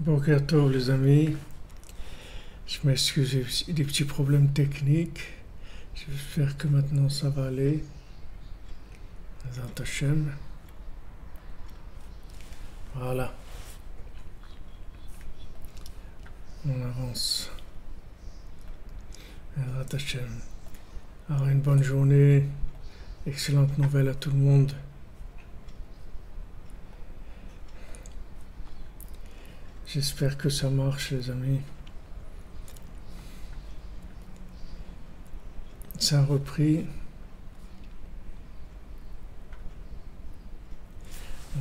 Boker Tov les amis, je m'excuse, j'ai des petits problèmes techniques. J'espère que maintenant ça va aller. Zant Hashem. Voilà, on avance. Zant Hashem. Alors une bonne journée, excellente nouvelle à tout le monde. J'espère que ça marche les amis. Ça a repris.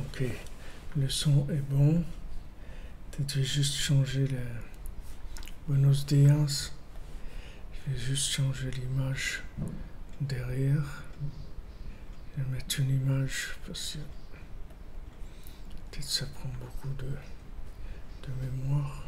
Ok, le son est bon. Peut-être je vais juste changer le Buenos Dias. Je vais juste changer l'image derrière. Je vais mettre une image parce que peut-être ça prend beaucoup de mémoire.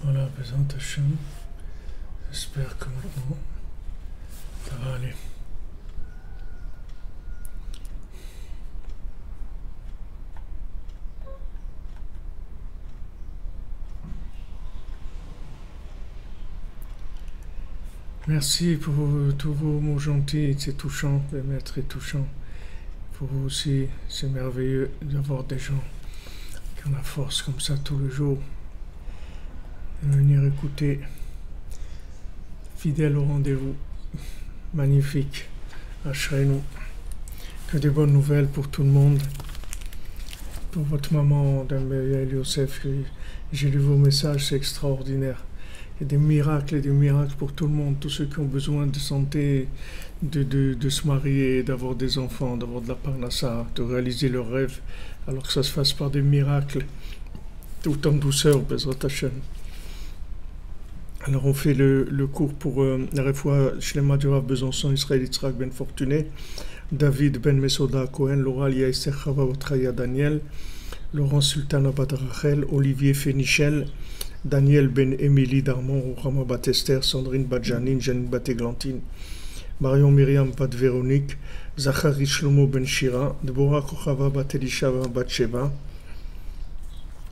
Voilà, présentation. J'espère que maintenant ça va aller. Merci pour tous vos mots gentils, c'est touchant, le maître est touchant. Pour vous aussi, c'est merveilleux d'avoir des gens qui ont la force comme ça tous les jours de venir écouter, fidèle au rendez-vous. Magnifique, Ashrenu. Que des bonnes nouvelles pour tout le monde. Pour votre maman, Yael Yosef, j'ai lu vos messages, c'est extraordinaire. Il y a des miracles et des miracles pour tout le monde, tous ceux qui ont besoin de santé, de se marier, d'avoir des enfants, d'avoir de la parnassa, de réaliser leurs rêves, alors que ça se fasse par des miracles, tout en douceur, Bezrat Hashem. Alors on fait le cours pour la refoua Shlema du Rav Besançon, Israël Yitzhak Ben Fortuné, David Ben Mesoda Cohen, Laura Lia Esther Chava Otraya Daniel, Laurent Sultana Bat Rachel, Olivier Fénichel, Daniel Ben Émilie Darmon, Rochama Bat Esther, Sandrine Bat Janine, Janine Bat Églantine, Marion Myriam Bat Véronique, Zachary Shlomo Ben Shira, Deborah Kochava Bat Elisha Bat Sheba,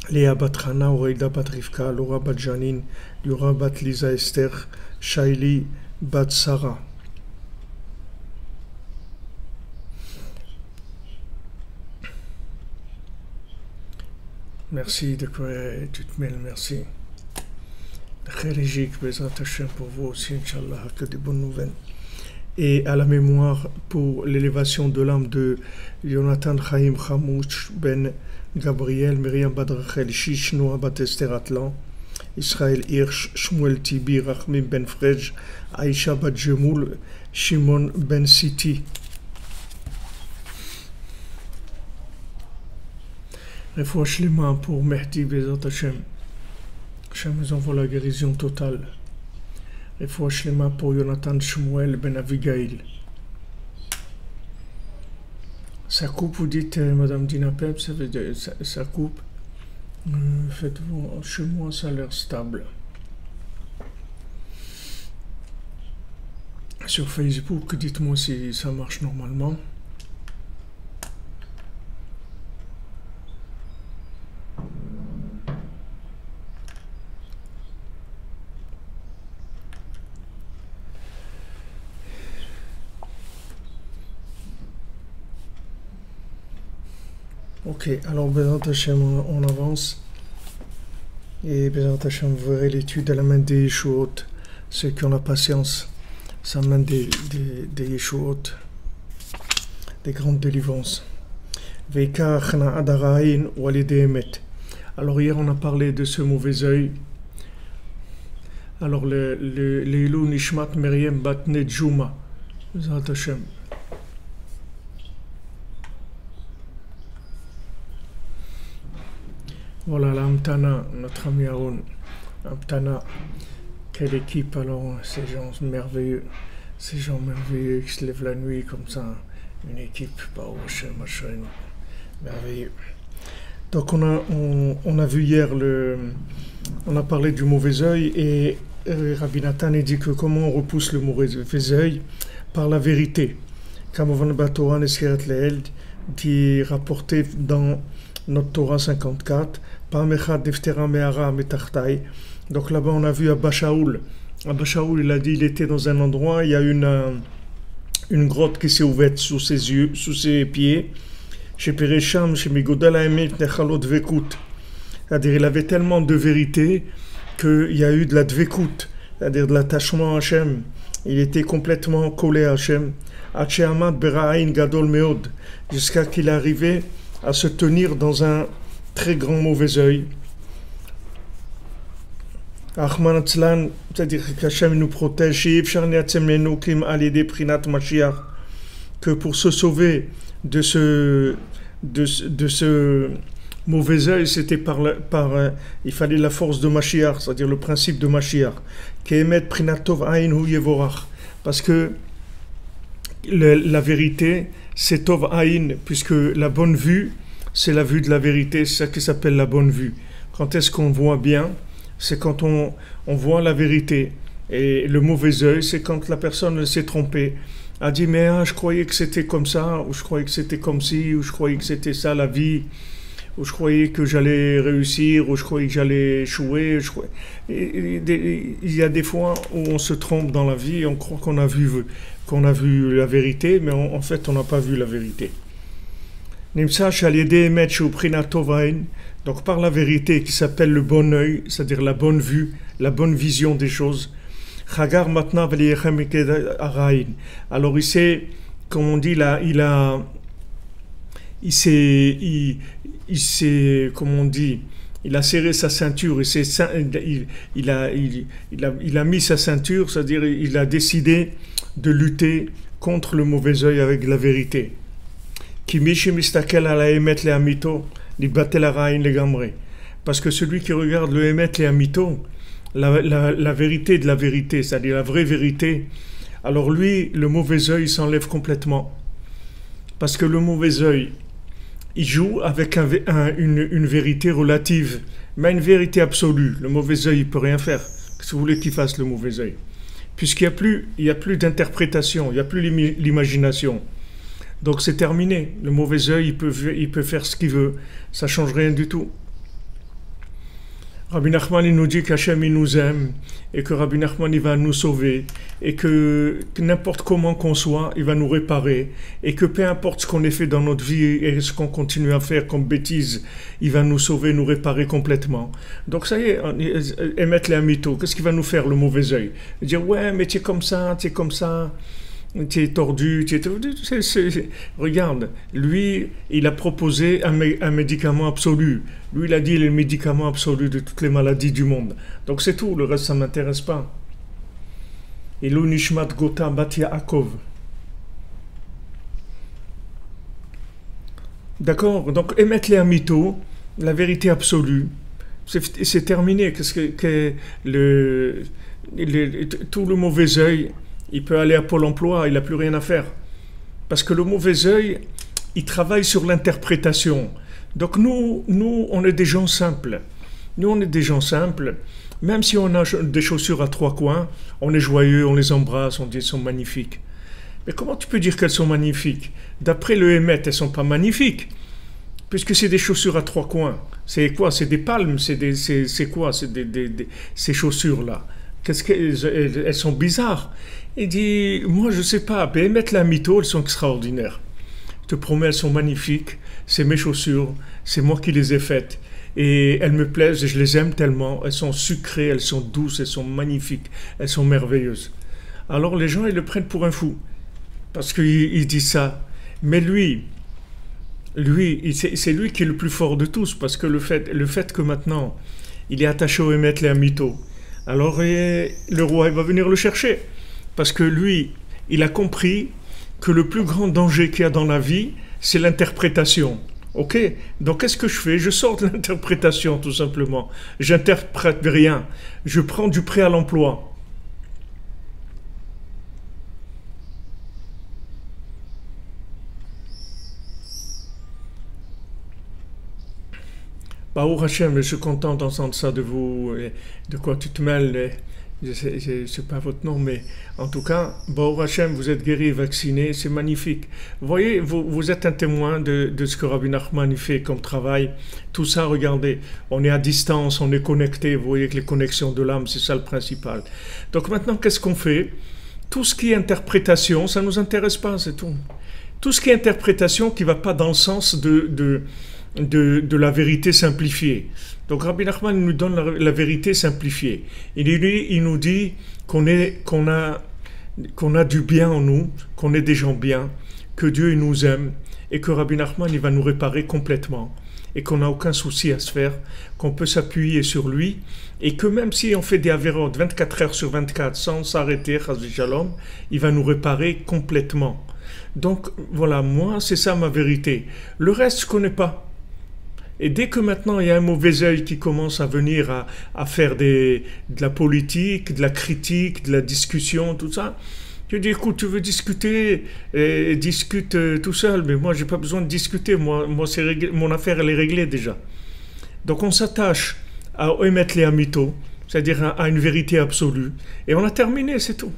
Léa Bat Hana, Oreida Bat Rivka, Laura Bat Janine, Liora Bat Lisa Esther, Shaili Bat Sarah. Merci de quoi tu te mêles, merci. Khérégique, Bezrat Hashem pour vous aussi, Inch'Allah, que des bonnes nouvelles. Et à la mémoire pour l'élévation de l'âme de Jonathan Chaim Hamouch Ben Gabriel, Myriam Bat Rachel Shish, Noah Bat Esther Atlan, Israël Hirsch, Shmuel Tibi, Rachmim Ben Frej, Aïcha Bat Jemoul, Shimon Ben Siti. Refoua Shlema pour Mehdi Bezrat Hashem. Hashem nous envoie la guérison totale. Refoua Shlema pour Jonathan Shmuel Ben Avigail. Ça coupe, vous dites, Madame Dina Pep, ça coupe. Faites-vous, chez moi, ça a l'air stable. Sur Facebook, dites-moi si ça marche normalement. Ok, alors Bezrat Hashem, on avance. Et Bezrat Hashem, vous verrez l'étude à la main des Yeshuot. Ceux qui ont la patience, ça mène des Yeshuot, des grandes délivrances. Veika Chana Adarain Walide Emet. Alors hier on a parlé de ce mauvais œil. Alors l'Eilou Nishmat Meriem Bat Nedjouma. Bezrat Hashem. Voilà la Amtana, notre ami Aaron. Amtana, quelle équipe alors, ces gens merveilleux qui se lèvent la nuit comme ça, une équipe, merveilleux. Donc on a vu hier, on a parlé du mauvais œil et Rabbi Nathan dit que comment on repousse le mauvais œil par la vérité. Kamovan Batoran Eseret Leel, qui est rapporté dans notre Torah 54, donc là-bas on a vu Abba Shaoul. Abba Shaoul, il a dit, il était dans un endroit, il y a une grotte qui s'est ouverte sous ses yeux, sous ses pieds. C'est-à-dire il avait tellement de vérité qu'il y a eu de la dvekut, c'est-à-dire de l'attachement à Hachem. Il était complètement collé à Hachem. Jusqu'à qu'il arrivait à se tenir dans un très grand mauvais œil. Achman Atzlan, c'est-à-dire qu'Hachem nous protège, que pour se sauver de ce mauvais œil, c'était il fallait la force de Mashiach, c'est-à-dire le principe de Mashiach. Parce que la vérité, c'est Tov Aïn, puisque la bonne vue, c'est la vue de la vérité, c'est ça qui s'appelle la bonne vue. Quand est-ce qu'on voit bien? C'est quand on voit la vérité. Et le mauvais œil, c'est quand la personne s'est trompée, a dit mais je croyais que c'était comme ça, ou je croyais que c'était comme ci, ou je croyais que c'était ça la vie, ou je croyais que j'allais réussir, ou je croyais que j'allais échouer. Il y a des fois où on se trompe dans la vie, on croit qu'on a vu la vérité, mais en fait on n'a pas vu la vérité. Donc par la vérité qui s'appelle le bon œil, c'est-à-dire la bonne vue, la bonne vision des choses. Alors il s'est, comme on dit là, il a serré sa ceinture, il a mis sa ceinture, c'est-à-dire il a décidé de lutter contre le mauvais œil avec la vérité. Parce que celui qui regarde le Emet et Amito, la vérité de la vérité, c'est-à-dire la vraie vérité, alors lui, le mauvais œil s'enlève complètement. Parce que le mauvais œil, il joue avec une vérité relative, mais une vérité absolue. Le mauvais œil, il ne peut rien faire. Qu'est-ce que vous voulez qu'il fasse, le mauvais œil? Puisqu'il n'y a plus d'interprétation, il n'y a plus l'imagination. Donc c'est terminé. Le mauvais œil, il peut faire ce qu'il veut. Ça ne change rien du tout. Rabbi Nachman, il nous dit qu'Hachem, il nous aime, et que Rabbi Nachman, il va nous sauver, et que n'importe comment qu'on soit, il va nous réparer, et que peu importe ce qu'on ait fait dans notre vie et ce qu'on continue à faire comme bêtises, il va nous sauver, nous réparer complètement. Donc ça y est, émettre les amitos, qu'est-ce qui va nous faire le mauvais œil? Dire, ouais, mais tu es comme ça, tu es tordu, regarde, lui, il a proposé un médicament absolu. Lui, il a dit le médicament absolu de toutes les maladies du monde. Donc c'est tout, le reste, ça ne m'intéresse pas. Ilou Nishmat Gota Bat Yaakov. D'accord? Donc émettre les amitos, la vérité absolue, c'est terminé. Qu'est-ce que tout le mauvais œil, il peut aller à Pôle emploi, il n'a plus rien à faire. Parce que le mauvais œil, il travaille sur l'interprétation. Donc nous, on est des gens simples. Nous, on est des gens simples. Même si on a des chaussures à 3 coins, on est joyeux, on les embrasse, on dit qu'elles sont magnifiques. Mais comment tu peux dire qu'elles sont magnifiques? D'après le Hémet, elles ne sont pas magnifiques. Puisque c'est des chaussures à 3 coins. C'est quoi? C'est des palmes? C'est quoi ces chaussures-là? Elles sont bizarres. Il dit, moi je sais pas, mais mettre la mytho, elles sont extraordinaires. Je te promets, elles sont magnifiques. C'est mes chaussures. C'est moi qui les ai faites. Et elles me plaisent et je les aime tellement. Elles sont sucrées, elles sont douces, elles sont magnifiques. Elles sont merveilleuses. Alors les gens, ils le prennent pour un fou. Parce qu'il dit ça. Mais c'est lui qui est le plus fort de tous. Parce que le fait que maintenant, il est attaché au Emet et à Mito, alors le roi il va venir le chercher. Parce que lui, il a compris que le plus grand danger qu'il y a dans la vie, c'est l'interprétation. Ok? Donc qu'est-ce que je fais? Je sors de l'interprétation tout simplement. J'interprète rien. Je prends du prêt à l'emploi. Baruch Hashem, je suis content d'entendre ça de vous. De quoi tu te mêles? Je ne sais pas votre nom, mais en tout cas, Baruch Hashem, vous êtes guéri, vacciné, c'est magnifique. Vous voyez, vous êtes un témoin de ce que Rabbi Nachman fait comme travail. Tout ça, regardez, on est à distance, on est connecté. Vous voyez que les connexions de l'âme, c'est ça le principal. Donc maintenant, qu'est-ce qu'on fait? Tout ce qui est interprétation, ça ne nous intéresse pas, c'est tout. Tout ce qui est interprétation qui ne va pas dans le sens de la vérité simplifiée. Donc Rabbi Nachman nous donne la vérité simplifiée. Il nous dit qu'on a du bien en nous, qu'on est des gens bien, que Dieu il nous aime et que Rabbi Nachman il va nous réparer complètement et qu'on n'a aucun souci à se faire, qu'on peut s'appuyer sur lui et que même si on fait des avérotes 24 heures sur 24 sans s'arrêter, Shalom, il va nous réparer complètement. Donc voilà, moi c'est ça ma vérité. Le reste je ne connais pas. Et dès que maintenant il y a un mauvais œil qui commence à venir à faire de la politique, de la critique, de la discussion, tout ça, je dis écoute, tu veux discuter, discute tout seul, mais moi j'ai pas besoin de discuter, moi c'est mon affaire elle est réglée déjà. Donc on s'attache à émettre les amito, c'est-à-dire à une vérité absolue, et on a terminé, c'est tout.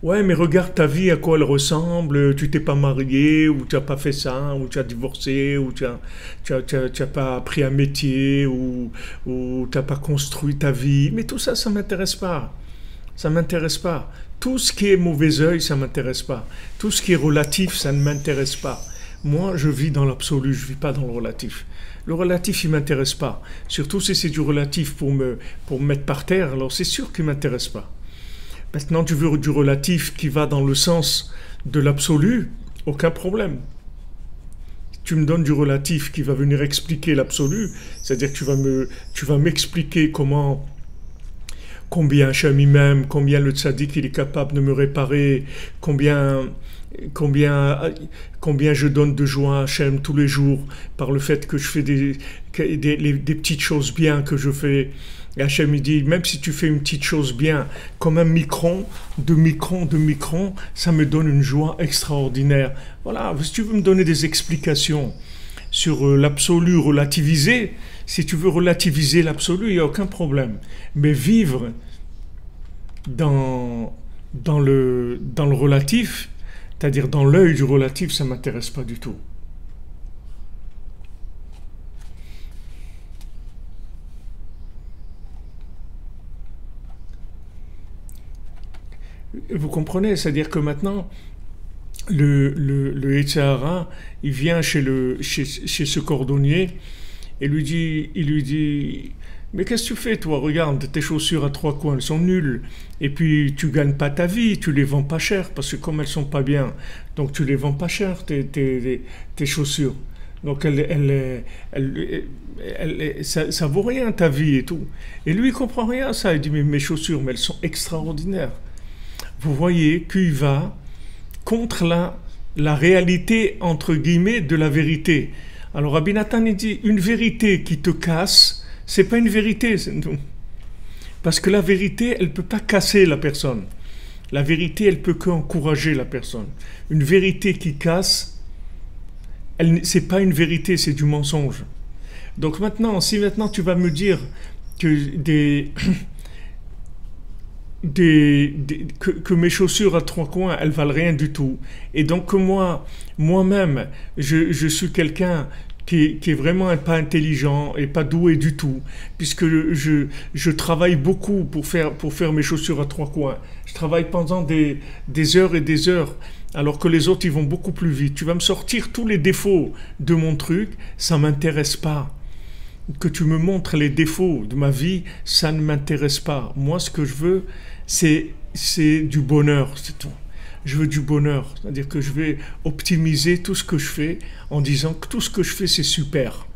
Ouais, mais regarde ta vie, à quoi elle ressemble, tu t'es pas marié, ou tu n'as pas fait ça, ou tu as divorcé, ou tu as pas appris un métier, ou tu n'as pas construit ta vie. Mais tout ça, ça ne m'intéresse pas. Ça ne m'intéresse pas. Tout ce qui est mauvais œil, ça ne m'intéresse pas. Tout ce qui est relatif, ça ne m'intéresse pas. Moi, je vis dans l'absolu, je ne vis pas dans le relatif. Le relatif, il ne m'intéresse pas. Surtout si c'est du relatif pour me mettre par terre, alors c'est sûr qu'il ne m'intéresse pas. Maintenant, tu veux du relatif qui va dans le sens de l'absolu, aucun problème. Tu me donnes du relatif qui va venir expliquer l'absolu, c'est-à-dire que tu vas m'expliquer combien Hachem m'aime, combien le tzaddik il est capable de me réparer, combien je donne de joie à Hachem tous les jours par le fait que je fais des petites choses bien que je fais. Et Hachem il dit, même si tu fais une petite chose bien, comme un micron, ça me donne une joie extraordinaire. Voilà, si tu veux me donner des explications sur l'absolu relativisé, si tu veux relativiser l'absolu, il n'y a aucun problème. Mais vivre dans le relatif, c'est-à-dire dans l'œil du relatif, ça ne m'intéresse pas du tout. Vous comprenez? C'est-à-dire que maintenant, le Yetzirah, il vient chez ce cordonnier et il lui dit mais qu'est-ce que tu fais toi? Regarde, tes chaussures à trois coins, elles sont nulles. Et puis tu gagnes pas ta vie, tu les vends pas cher, parce que comme elles sont pas bien, donc tu les vends pas cher, tes chaussures. Donc ça vaut rien ta vie et tout. Et lui il comprend rien à ça, il dit mais mes chaussures, mais elles sont extraordinaires. Vous voyez qu'il va contre la réalité, entre guillemets, de la vérité. Alors Rabbi Nathan il dit, une vérité qui te casse, c'est pas une vérité, c'est tout. Parce que la vérité, elle ne peut pas casser la personne. La vérité, elle peut qu'encourager la personne. Une vérité qui casse, c'est pas une vérité, c'est du mensonge. Donc maintenant, si maintenant tu vas me dire que que mes chaussures à trois coins, elles valent rien du tout. Et donc que moi-même, je suis quelqu'un qui est vraiment pas intelligent et pas doué du tout, puisque je travaille beaucoup pour faire mes chaussures à trois coins. Je travaille pendant des heures et des heures alors que les autres, ils vont beaucoup plus vite. Tu vas me sortir tous les défauts de mon truc, ça ne m'intéresse pas. Que tu me montres les défauts de ma vie, ça ne m'intéresse pas. Moi, ce que je veux, c'est du bonheur, c'est tout. Je veux du bonheur, c'est-à-dire que je vais optimiser tout ce que je fais en disant que tout ce que je fais, c'est super.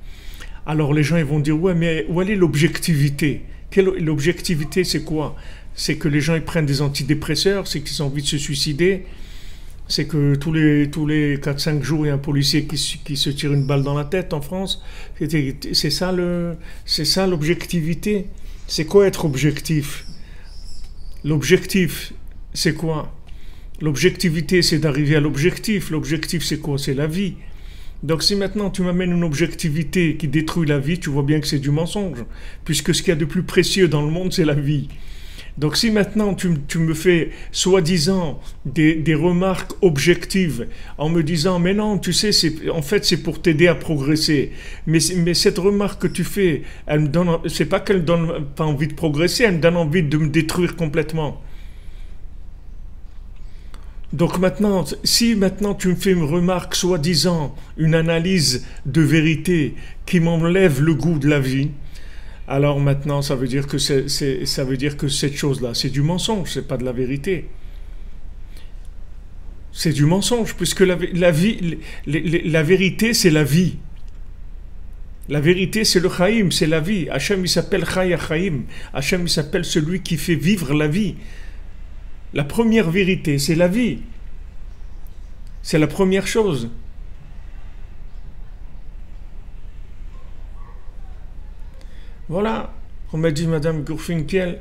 Alors les gens ils vont dire, ouais, mais où est l'objectivité? L'objectivité, c'est quoi? C'est que les gens ils prennent des antidépresseurs, c'est qu'ils ont envie de se suicider, c'est que tous les 4-5 jours, il y a un policier qui se tire une balle dans la tête en France. C'est ça l'objectivité. C'est quoi être objectif? L'objectif, c'est quoi? L'objectivité, c'est d'arriver à l'objectif. L'objectif, c'est quoi? C'est la vie. Donc si maintenant tu m'amènes une objectivité qui détruit la vie, tu vois bien que c'est du mensonge. Puisque ce qu'il y a de plus précieux dans le monde, c'est la vie. Donc si maintenant tu me fais soi-disant des remarques objectives en me disant mais non, tu sais, en fait c'est pour t'aider à progresser. Mais cette remarque que tu fais, elle me donne, c'est pas qu'elle donne pas envie de progresser, elle me donne envie de me détruire complètement. Donc maintenant, si maintenant tu me fais une remarque soi-disant, une analyse de vérité qui m'enlève le goût de la vie, alors maintenant ça veut dire que ça veut dire que cette chose-là, c'est du mensonge, c'est pas de la vérité. C'est du mensonge, puisque la vérité, c'est la vie. La vérité, c'est le Chaim, c'est la vie. Hachem, il s'appelle Chaya Chaim. Hachem, il s'appelle celui qui fait vivre la vie. La première vérité, c'est la vie. C'est la première chose. Voilà, on m'a dit Madame Gurfinkel,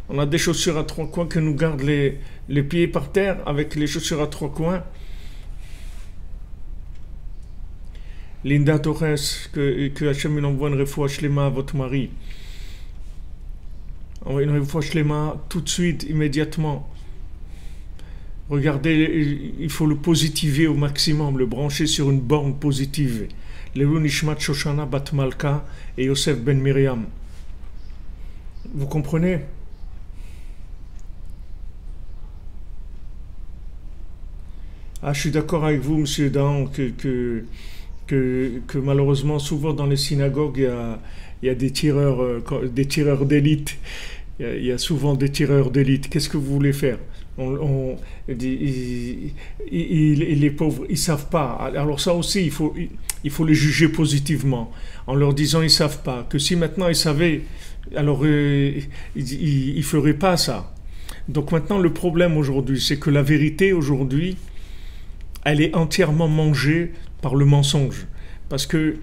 on a des chaussures à 3 coins qui nous gardent les pieds par terre avec les chaussures à 3 coins. Linda Torres, que Hachem envoie une refoua shlema à votre mari. Envoie une refoua shlema tout de suite, immédiatement. Regardez, il faut le positiver au maximum, le brancher sur une borne positive. Lelou Nishmat Shoshana Bat Malka et Yosef Ben Miriam. Vous comprenez? Ah, je suis d'accord avec vous, Monsieur Dan, que malheureusement, souvent dans les synagogues, il y a des tireurs d'élite. Il y a souvent des tireurs d'élite. Qu'est-ce que vous voulez faire? Les pauvres, ils savent pas. Alors ça aussi, il faut les juger positivement en leur disant ils savent pas. Que si maintenant ils savaient, alors ils feraient pas ça. Donc maintenant le problème aujourd'hui, c'est que la vérité aujourd'hui, elle est entièrement mangée par le mensonge. Parce que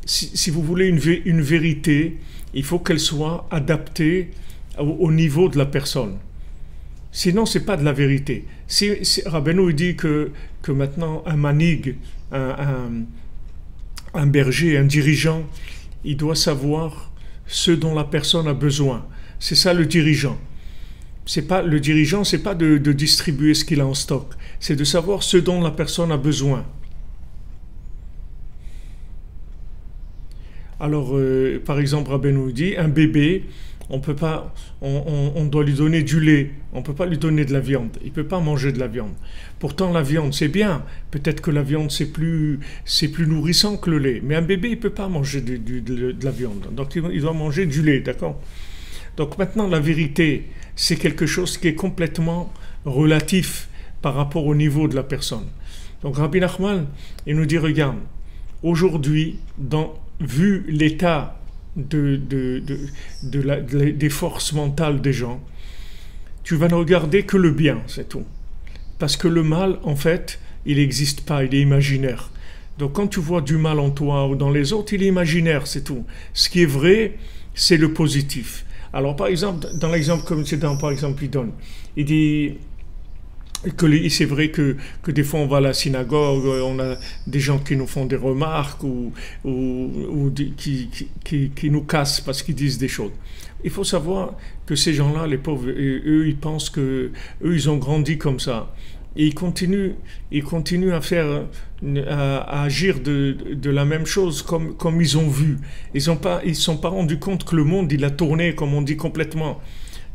si vous voulez une vérité, il faut qu'elle soit adaptée au niveau de la personne. Sinon, c'est pas de la vérité. Si Rabbeinu dit que maintenant un manig, un berger, un dirigeant, il doit savoir ce dont la personne a besoin. C'est ça le dirigeant. Le dirigeant, c'est pas de distribuer ce qu'il a en stock. C'est de savoir ce dont la personne a besoin. Alors, par exemple, Rabbeinu dit, un bébé, on doit lui donner du lait, on ne peut pas lui donner de la viande, il ne peut pas manger de la viande. Pourtant la viande c'est bien, peut-être que la viande c'est plus nourrissant que le lait, mais un bébé il ne peut pas manger de la viande, donc il doit manger du lait, d'accord? Donc maintenant la vérité c'est quelque chose qui est complètement relatif par rapport au niveau de la personne. Donc Rabbi Nachman il nous dit regarde, aujourd'hui vu l'état des forces mentales des gens, tu vas ne regarder que le bien, c'est tout. Parce que le mal, en fait, il n'existe pas, il est imaginaire. Donc quand tu vois du mal en toi ou dans les autres, il est imaginaire, c'est tout. Ce qui est vrai, c'est le positif. Alors par exemple, dans l'exemple comme c'est par exemple, il donne, il dit que c'est vrai que des fois on va à la synagogue, on a des gens qui nous font des remarques ou qui nous cassent parce qu'ils disent des choses. Il faut savoir que ces gens-là, les pauvres, eux ils pensent que eux ils ont grandi comme ça. Et ils continuent à agir de la même chose comme ils ont vu. Ils sont pas rendus compte que le monde il a tourné, comme on dit, complètement.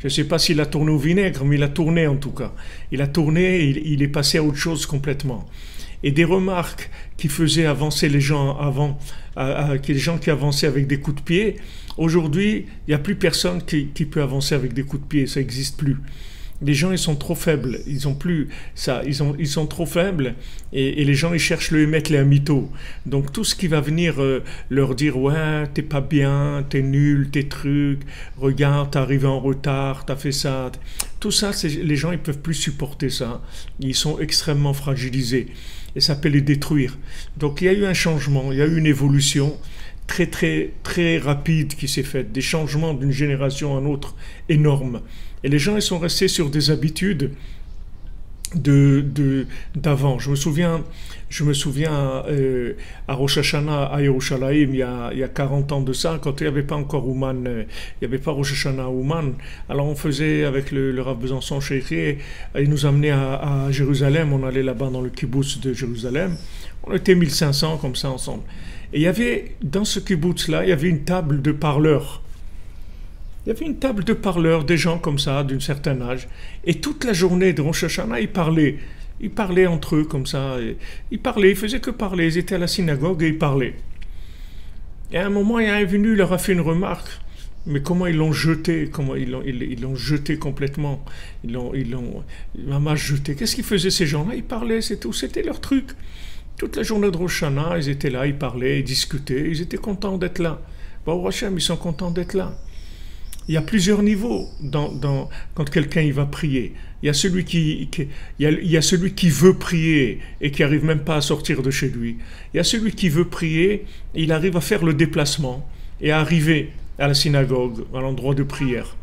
Je ne sais pas s'il a tourné au vinaigre, mais il a tourné en tout cas. Il a tourné, il est passé à autre chose complètement. Et des remarques qui faisaient avancer les gens avant, les gens qui avançaient avec des coups de pied, aujourd'hui, il n'y a plus personne qui peut avancer avec des coups de pied, ça n'existe plus. Les gens, ils sont trop faibles, ils ont plus ça, ils sont trop faibles et les gens, ils cherchent le émettre les amito. Donc tout ce qui va venir leur dire, ouais, t'es pas bien, t'es nul, t'es trucs, regarde, t'es arrivé en retard, t'as fait ça. Tout ça, les gens, ils peuvent plus supporter ça. Ils sont extrêmement fragilisés et ça peut les détruire. Donc il y a eu un changement, il y a eu une évolution très très très rapide qui s'est faite, des changements d'une génération à une autre énormes. Et les gens, ils sont restés sur des habitudes d'avant. Je me souviens à Rosh Hashanah, à Yerushalayim, il y a 40 ans de ça, quand il n'y avait pas encore Ouman, il n'y avait pas Rosh Hashanah Ouman. Alors on faisait avec le Rav Besançon Sheikhi, il nous amenait à Jérusalem, on allait là-bas dans le kibbutz de Jérusalem. On était 1500 comme ça ensemble. Et il y avait, dans ce kibbutz-là, il y avait une table de parleurs. Il y avait une table de parleurs, des gens comme ça, d'un certain âge. Et toute la journée de Rosh Hashanah, ils parlaient. Ils parlaient entre eux comme ça. Ils parlaient, ils faisaient que parler. Ils étaient à la synagogue et ils parlaient. Et à un moment, il y a un venu, il leur a fait une remarque. Mais comment ils l'ont jeté, comment ils l'ont jeté complètement. Ils l'ont vraiment jeté. Qu'est-ce qu'ils faisaient ces gens-là? Ils parlaient, c'est tout. C'était leur truc. Toute la journée de Rosh Hashanah, ils étaient là, ils parlaient, ils discutaient. Ils étaient contents d'être là. Bon, Hachem, ils sont contents d'être là. Il y a plusieurs niveaux quand quelqu'un il va prier. Il y a celui il y a celui qui veut prier et qui n'arrive même pas à sortir de chez lui. Il y a celui qui veut prier et il arrive à faire le déplacement et à arriver à la synagogue, à l'endroit de prière.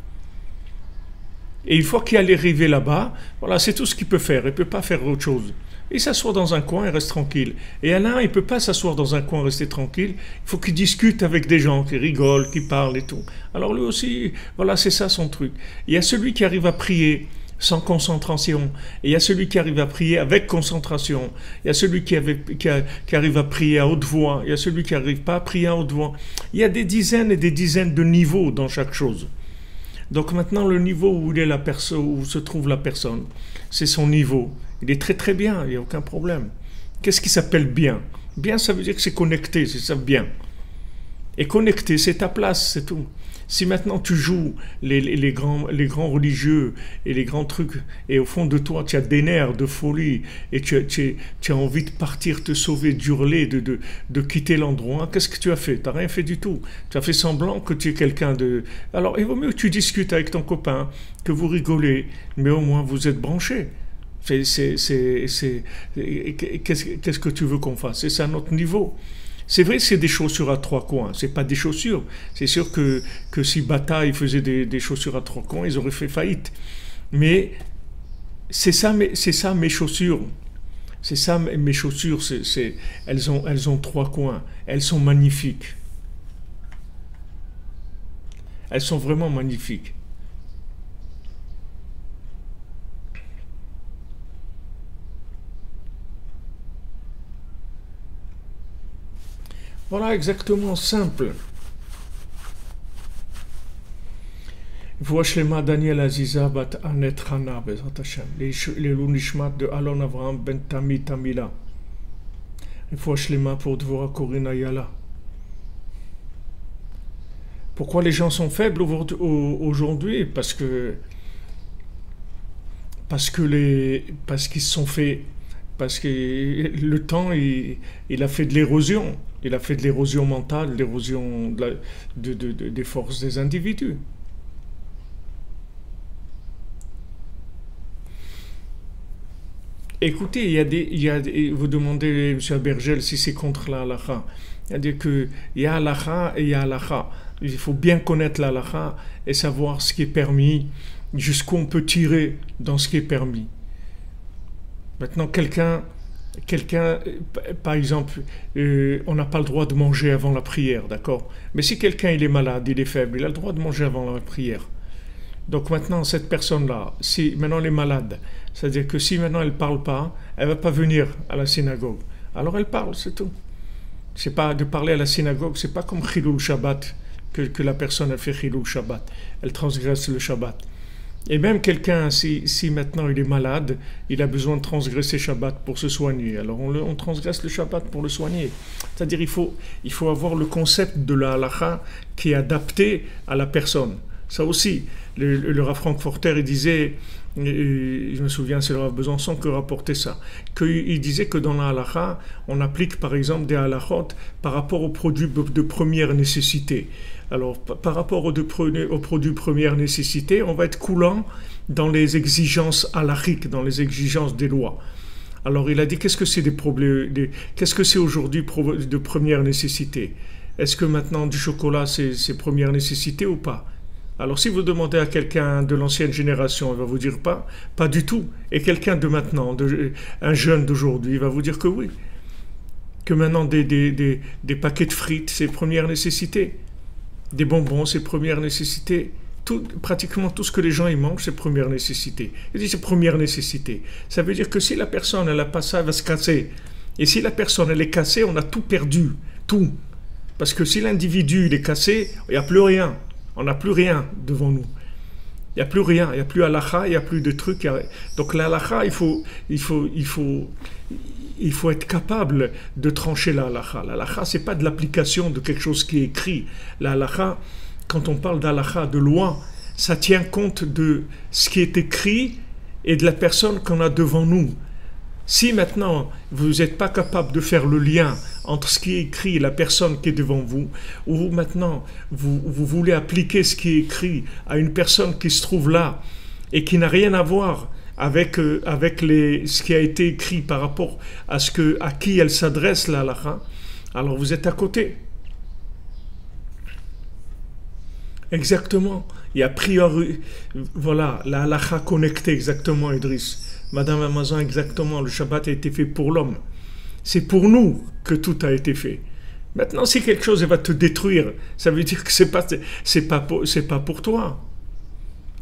Et une fois qu'il est arrivé là-bas, voilà, c'est tout ce qu'il peut faire. Il ne peut pas faire autre chose. Il s'assoit dans un coin et reste tranquille. Et il y en a un, il ne peut pas s'asseoir dans un coin et rester tranquille. Il faut qu'il discute avec des gens, qui rigolent, qui parlent et tout. Alors lui aussi, voilà, c'est ça son truc. Il y a celui qui arrive à prier sans concentration. Et il y a celui qui arrive à prier avec concentration. Il y a celui qui arrive à prier à haute voix. Il y a celui qui n'arrive pas à prier à haute voix. Il y a des dizaines et des dizaines de niveaux dans chaque chose. Donc maintenant, le niveau où où se trouve la personne, c'est son niveau. Il est très très bien, il n'y a aucun problème. Qu'est-ce qui s'appelle bien? Bien, ça veut dire que c'est connecté, c'est ça bien. Et connecté, c'est ta place, c'est tout. Si maintenant tu joues les grands religieux et les grands trucs, et au fond de toi tu as des nerfs de folie, et tu as envie de partir te sauver, d'hurler, de quitter l'endroit, qu'est-ce que tu as fait? Tu n'as rien fait du tout. Tu as fait semblant que tu es quelqu'un de... Alors il vaut mieux que tu discutes avec ton copain, que vous rigolez, mais au moins vous êtes branchés. Qu'est-ce que tu veux qu'on fasse? C'est à notre niveau. C'est vrai que c'est des chaussures à trois coins, c'est pas des chaussures. C'est sûr que si Bata il faisait des chaussures à trois coins, ils auraient fait faillite. Mais c'est ça mes chaussures. C'est ça mes chaussures. Elles ont trois coins. Elles sont magnifiques. Elles sont vraiment magnifiques. Voilà, exactement, simple. Voix Shlema Daniel Aziza bat Anet Hana Bezrat Hashem. Les Lunishmat de Alon Avraham ben Tami Tamila. Voix Shlema pour Dvorah Korina Yala. Pourquoi les gens sont faibles aujourd'hui? Parce qu'ils se sont fait... Parce que le temps, il a fait de l'érosion. Il a fait de l'érosion mentale, l'érosion des forces des individus. Écoutez, vous demandez, M. Abergel, si c'est contre la halakha. C'est-à-dire qu'il y a halakha et il y a halakha. Il faut bien connaître la halakha et savoir ce qui est permis, jusqu'où on peut tirer dans ce qui est permis. Maintenant, quelqu'un, par exemple, on n'a pas le droit de manger avant la prière, d'accord? Mais si quelqu'un il est malade, il est faible, il a le droit de manger avant la prière. Donc maintenant, cette personne-là, si maintenant elle est malade, c'est-à-dire que si maintenant elle ne parle pas, elle ne va pas venir à la synagogue. Alors elle parle, c'est tout. C'est pas de parler à la synagogue, c'est pas comme Chilul Shabbat, que la personne a fait Chilul Shabbat. Elle transgresse le Shabbat. Et même quelqu'un, si maintenant il est malade, il a besoin de transgresser Shabbat pour se soigner. Alors on transgresse le Shabbat pour le soigner. C'est-à-dire il faut avoir le concept de la halakha qui est adapté à la personne. Ça aussi, le Rav Frankfurter, il disait, je me souviens, c'est le Rav Besançon qui rapportait ça, qu'il disait que dans la halakha, on applique par exemple des halakhot par rapport aux produits de première nécessité. Alors, par rapport aux produits de première nécessité, on va être coulant dans les exigences halakhiques, dans les exigences des lois. Alors, il a dit, qu'est-ce que c'est qu'est-ce que c'est aujourd'hui de première nécessité? Est-ce que maintenant du chocolat, c'est première nécessité ou pas? Alors, si vous demandez à quelqu'un de l'ancienne génération, il va vous dire pas du tout. Et quelqu'un de maintenant, un jeune d'aujourd'hui, il va vous dire que oui. Que maintenant, des paquets de frites, c'est première nécessité. Des bonbons, c'est première nécessité. Pratiquement tout ce que les gens ils mangent, c'est première nécessité. Il dit c'est première nécessité. Ça veut dire que si la personne, elle n'a pas ça, elle va se casser. Et si la personne, elle est cassée, on a tout perdu. Tout. Parce que si l'individu, il est cassé, il n'y a plus rien. On n'a plus rien devant nous. Il n'y a plus rien. Il n'y a plus halakha, il n'y a plus de trucs. Donc la halakha, il faut être capable de trancher la halakha. La halakha, ce n'est pas de l'application de quelque chose qui est écrit. La halakha, quand on parle d'halakha, de loi, ça tient compte de ce qui est écrit et de la personne qu'on a devant nous. Si maintenant, vous n'êtes pas capable de faire le lien entre ce qui est écrit et la personne qui est devant vous, ou maintenant, vous voulez appliquer ce qui est écrit à une personne qui se trouve là et qui n'a rien à voir avec ce qui a été écrit par rapport à qui elle s'adresse, la halakha, alors vous êtes à côté. Exactement. Et a priori, voilà, la halakha connectée, exactement, Idriss. Madame Amazon, exactement, le Shabbat a été fait pour l'homme. C'est pour nous que tout a été fait. Maintenant, si quelque chose va te détruire, ça veut dire que c'est pas pour toi.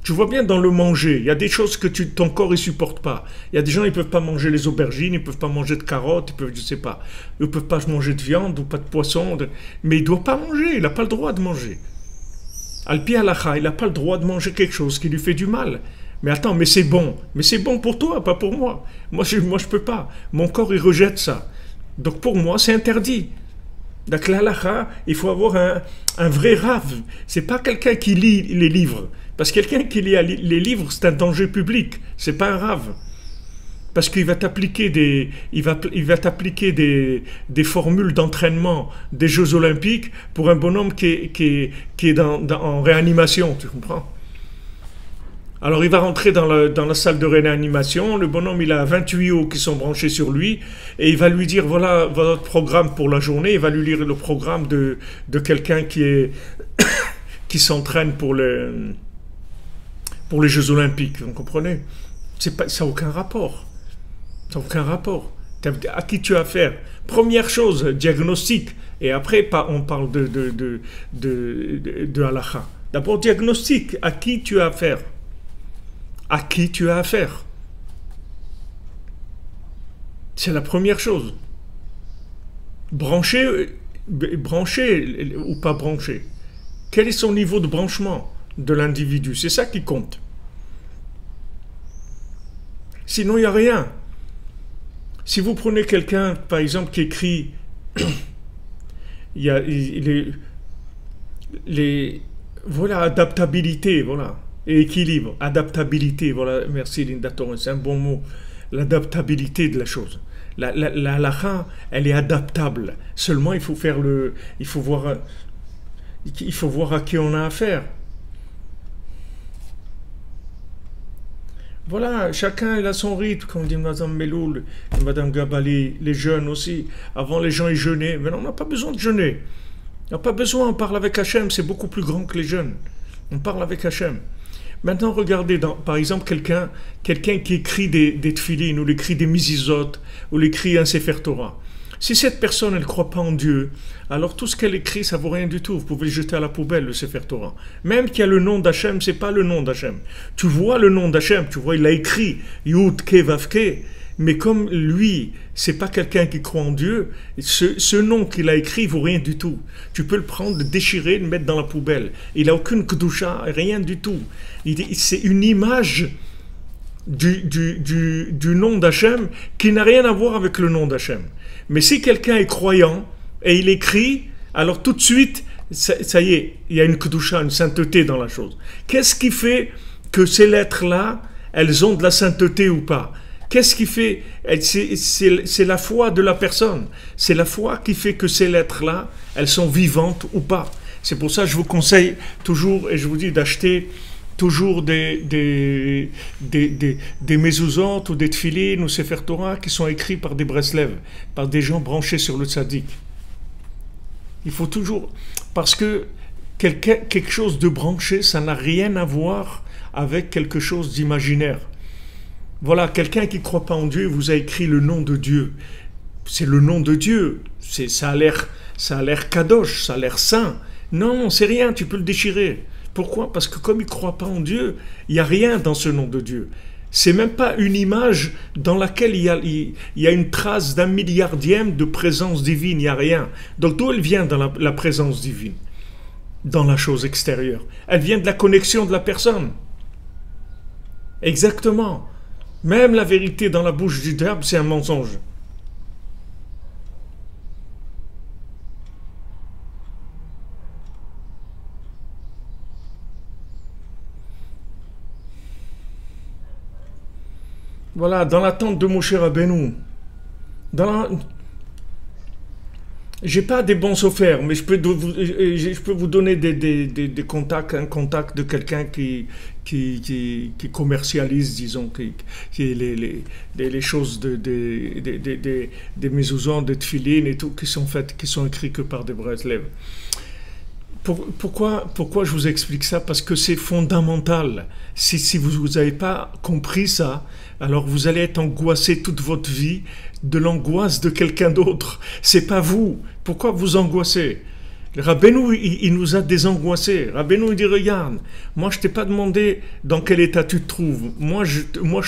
Tu vois bien dans le manger, il y a des choses que ton corps ne supporte pas. Il y a des gens qui ne peuvent pas manger les aubergines, ils ne peuvent pas manger de carottes, je sais pas. Ils ne peuvent pas manger de viande ou pas de poisson. Mais il ne doit pas manger, il n'a pas le droit de manger. Al-Pi halakha, il n'a pas le droit de manger quelque chose qui lui fait du mal. Mais attends, mais c'est bon. Mais c'est bon pour toi, pas pour moi. Moi, je peux pas. Mon corps, il rejette ça. Donc, pour moi, c'est interdit. Donc, la halakha, il faut avoir un vrai rave. C'est pas quelqu'un qui lit les livres. Parce que quelqu'un qui lit les livres, c'est un danger public. C'est pas un rave. Parce qu'il va t'appliquer des formules d'entraînement des Jeux Olympiques pour un bonhomme qui est en réanimation. Tu comprends? Alors il va rentrer dans la salle de réanimation, le bonhomme il a 28 tuyaux qui sont branchés sur lui, et il va lui dire voilà votre programme pour la journée, il va lui lire le programme de quelqu'un qui s'entraîne pour les Jeux Olympiques, vous comprenez? Ça n'a aucun rapport. Ça n'a aucun rapport. À qui tu as affaire? Première chose, diagnostic, et après on parle de halakha. D'abord diagnostic, à qui tu as affaire? À qui tu as affaire? C'est la première chose. Branché ou pas branché? Quel est son niveau de branchement de l'individu? C'est ça qui compte. Sinon, il n'y a rien. Si vous prenez quelqu'un, par exemple, qui écrit, voilà, adaptabilité, voilà. Et équilibre, adaptabilité, voilà, merci Linda Torres, c'est un bon mot, l'adaptabilité de la chose. La halakha, elle est adaptable. Seulement, il faut voir à qui on a affaire. Voilà, chacun il a son rythme, comme dit Madame Meloul, Madame Gabali, les jeunes aussi. Avant, les gens ils jeûnaient. Maintenant, on n'a pas besoin de jeûner. On n'a pas besoin, on parle avec Hachem, c'est beaucoup plus grand que les jeunes. On parle avec Hachem. Maintenant, regardez, par exemple, quelqu'un qui écrit des tefilines, ou écrit des misizot, ou écrit un Sefer Torah. Si cette personne, elle ne croit pas en Dieu, alors tout ce qu'elle écrit, ça ne vaut rien du tout. Vous pouvez le jeter à la poubelle, le Sefer Torah. Même qu'il y a le nom d'Hachem, ce n'est pas le nom d'Hachem. Tu vois le nom d'Hachem, tu vois, il a écrit Yud Ke Vav Ke, Mais comme lui, c'est pas quelqu'un qui croit en Dieu, ce nom qu'il a écrit vaut rien du tout. Tu peux le prendre, le déchirer, le mettre dans la poubelle. Il a aucune kedusha, rien du tout. C'est une image du nom d'Hachem qui n'a rien à voir avec le nom d'Hachem. Mais si quelqu'un est croyant et il écrit, alors tout de suite, ça y est, il y a une kedusha, une sainteté dans la chose. Qu'est-ce qui fait que ces lettres-là, elles ont de la sainteté ou pas? Qu'est-ce qui fait? C'est la foi de la personne. C'est la foi qui fait que ces lettres-là, elles sont vivantes ou pas. C'est pour ça que je vous conseille toujours, et je vous dis d'acheter toujours des mezuzot ou des tfilines ou sefer Torah qui sont écrits par des Breslev, par des gens branchés sur le tzaddik. Il faut toujours... Parce que quelque chose de branché, ça n'a rien à voir avec quelque chose d'imaginaire. Voilà, quelqu'un qui ne croit pas en Dieu vous a écrit le nom de Dieu. C'est le nom de Dieu. Ça a l'air kadosh, ça a l'air saint. Non, c'est rien, tu peux le déchirer. Pourquoi? Parce que comme il ne croit pas en Dieu, il n'y a rien dans ce nom de Dieu. C'est même pas une image dans laquelle il y a une trace d'un milliardième de présence divine, il n'y a rien. Donc d'où elle vient dans la présence divine? Dans la chose extérieure. Elle vient de la connexion de la personne. Exactement. Même la vérité dans la bouche du diable, c'est un mensonge. Voilà, dans l'attente de Moshe Rabbeinu. J'ai pas des bons offerts, mais je peux vous donner des contacts, un contact de quelqu'un qui commercialise, disons, les choses des mezuzot, des tfilines et tout, qui sont écrits que par des Breslev. Pourquoi je vous explique ça? Parce que c'est fondamental. Si vous n'avez pas compris ça, alors vous allez être angoissé toute votre vie de l'angoisse de quelqu'un d'autre. C'est pas vous. Pourquoi vous angoissez? Rabbeinu, il nous a désangoissés. Rabbeinu, il dit, regarde, moi je t'ai pas demandé dans quel état tu te trouves. Moi je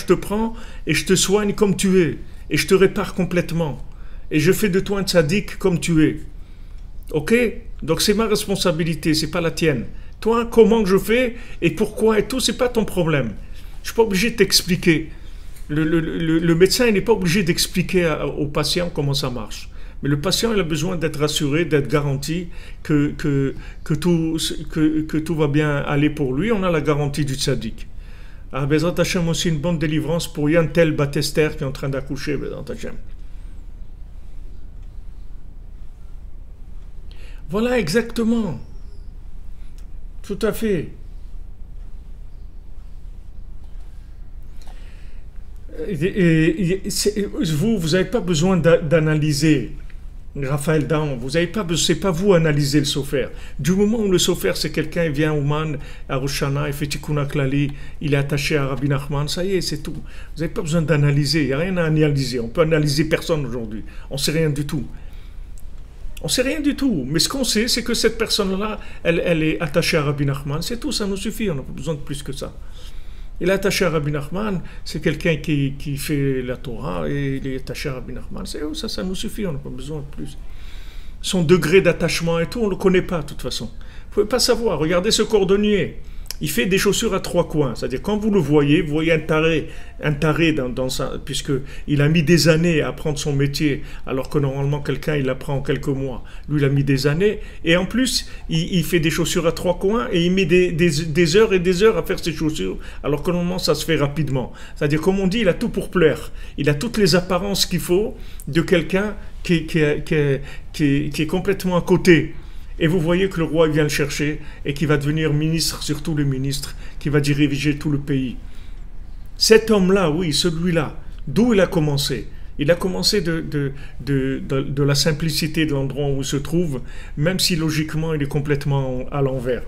te prends et je te soigne comme tu es. Et je te répare complètement. Et je fais de toi un tzaddik comme tu es. Ok? Donc c'est ma responsabilité, c'est pas la tienne. Toi, comment je fais et pourquoi et tout, c'est pas ton problème. Je suis pas obligé de t'expliquer. Le médecin, il n'est pas obligé d'expliquer au patient comment ça marche. Mais le patient, il a besoin d'être rassuré, d'être garanti que tout va bien aller pour lui. On a la garantie du tzaddik. Ah, Bezrat Hashem, aussi une bonne délivrance pour Yann Tel Batester qui est en train d'accoucher, Bezrat Hashem. Voilà, exactement. Tout à fait. Vous n'avez pas besoin d'analyser, Raphaël Daon, vous n'avez pas, c'est pas vous analyser le sofer. Du moment où le sofer, c'est quelqu'un, il vient au Man, à Rosh Hashanah, il fait Tikkun Klali, il est attaché à Rabbi Nachman, ça y est, c'est tout. Vous n'avez pas besoin d'analyser, il n'y a rien à analyser. On peut analyser personne aujourd'hui. On ne sait rien du tout. On ne sait rien du tout. Mais ce qu'on sait, c'est que cette personne-là, elle est attachée à Rabbi Nachman. C'est tout, ça nous suffit, on n'a pas besoin de plus que ça. Il est attaché à Rabbi Nachman, c'est quelqu'un qui fait la Torah et il est attaché à Rabbi Nachman. Ça nous suffit, on n'a pas besoin de plus. Son degré d'attachement et tout, on ne le connaît pas de toute façon. Vous ne pouvez pas savoir. Regardez ce cordonnier. Il fait des chaussures à trois coins. C'est-à-dire, quand vous voyez un taré dans sa... Puisqu'il a mis des années à apprendre son métier, alors que normalement, quelqu'un, il apprend en quelques mois. Lui, il a mis des années. Et en plus, il fait des chaussures à trois coins et il met des heures et des heures à faire ses chaussures, alors que normalement, ça se fait rapidement. C'est-à-dire, comme on dit, il a tout pour plaire. Il a toutes les apparences qu'il faut de quelqu'un qui est complètement à côté. Et vous voyez que le roi vient le chercher et qui va devenir ministre sur tous les ministres, qui va diriger tout le pays. Cet homme-là, oui, celui-là, d'où il a commencé? Il a commencé de la simplicité de l'endroit où il se trouve, même si logiquement il est complètement à l'envers.